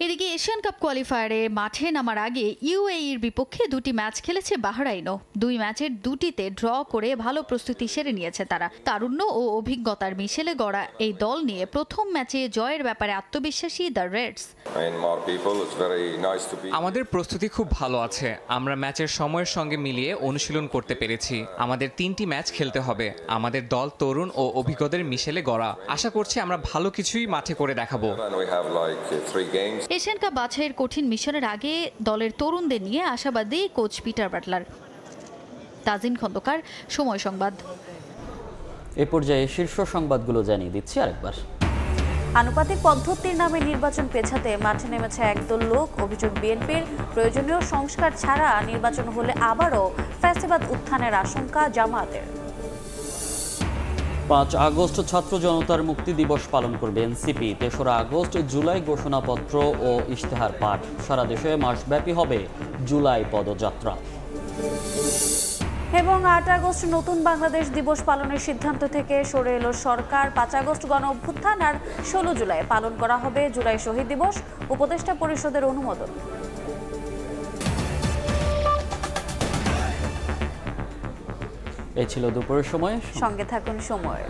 এদিকে এশিয়ান কাপ কোয়ালিফায়ারে মাঠে নামার আগে ইউএইর বিপক্ষে 2টি ম্যাচ খেলেছে বাহরাইনও। 2 ম্যাচের 2টিতে ড্র করে ভালো প্রস্তুতি সেরে নিয়েছে তারা। তারুণ্য ও অভিজ্ঞতার মিশেলে গড়া এই দল নিয়ে প্রথম ম্যাচে জয়ের ব্যাপারে আত্মবিশ্বাসী দ্য রেডস। আমাদের প্রস্তুতি খুব ভালো আছে। আমরা ম্যাচের সময়ের সঙ্গে মিলিয়ে অনুশীলন করতে পেরেছি। আমাদের 3টি ম্যাচ খেলতে হবে। আমাদের দল তরুণ ও অভিজ্ঞদের মিশেলে গড়া। আশা করছি আমরা ভালো কিছুই মাঠে করে দেখাবো। এশিয়ান কাপ বাছাইয়ের কঠিন মিশনের আগে দলের তরুণদের নিয়ে আশাবাদী coach Peter Butler. Tajin Khondakar, Somoy Sangbad. এ পর্যায়ে শীর্ষ সংবাদগুলো জানিয়ে দিচ্ছি আরেকবার। আনুপাতিক পদ্ধতির নামে নির্বাচন পেছাতে মাঠে নেমেছে একদল লোক। অভিযোগ, বিএনপির প্রয়োজনীয় সংস্কার ছাড়া নির্বাচন হলে আবারও ফ্যাসিবাদ উত্থানের আশঙ্কা জামায়াতের। 5 আগস্ট ছাত্র জনতার মুক্তি দিবস পালন করবে এনসিপি। 3রা আগস্ট জুলাই ঘোষণাপত্র ও ইশতেহার পাঠ। সারা দেশে মাসব্যাপী হবে জুলাই পদযাত্রা। এবং 8 আগস্ট নতুন বাংলাদেশ দিবস পালনের সিদ্ধান্ত থেকে সরে এলো সরকার। 5 আগস্ট গণ অভ্যুত্থান আর 16 জুলাই পালন করা হবে জুলাই শহীদ দিবস। উপদেষ্টা পরিষদের অনুমোদন। এই ছিল দুপুরের সময়। সঙ্গে থাকুন সময়।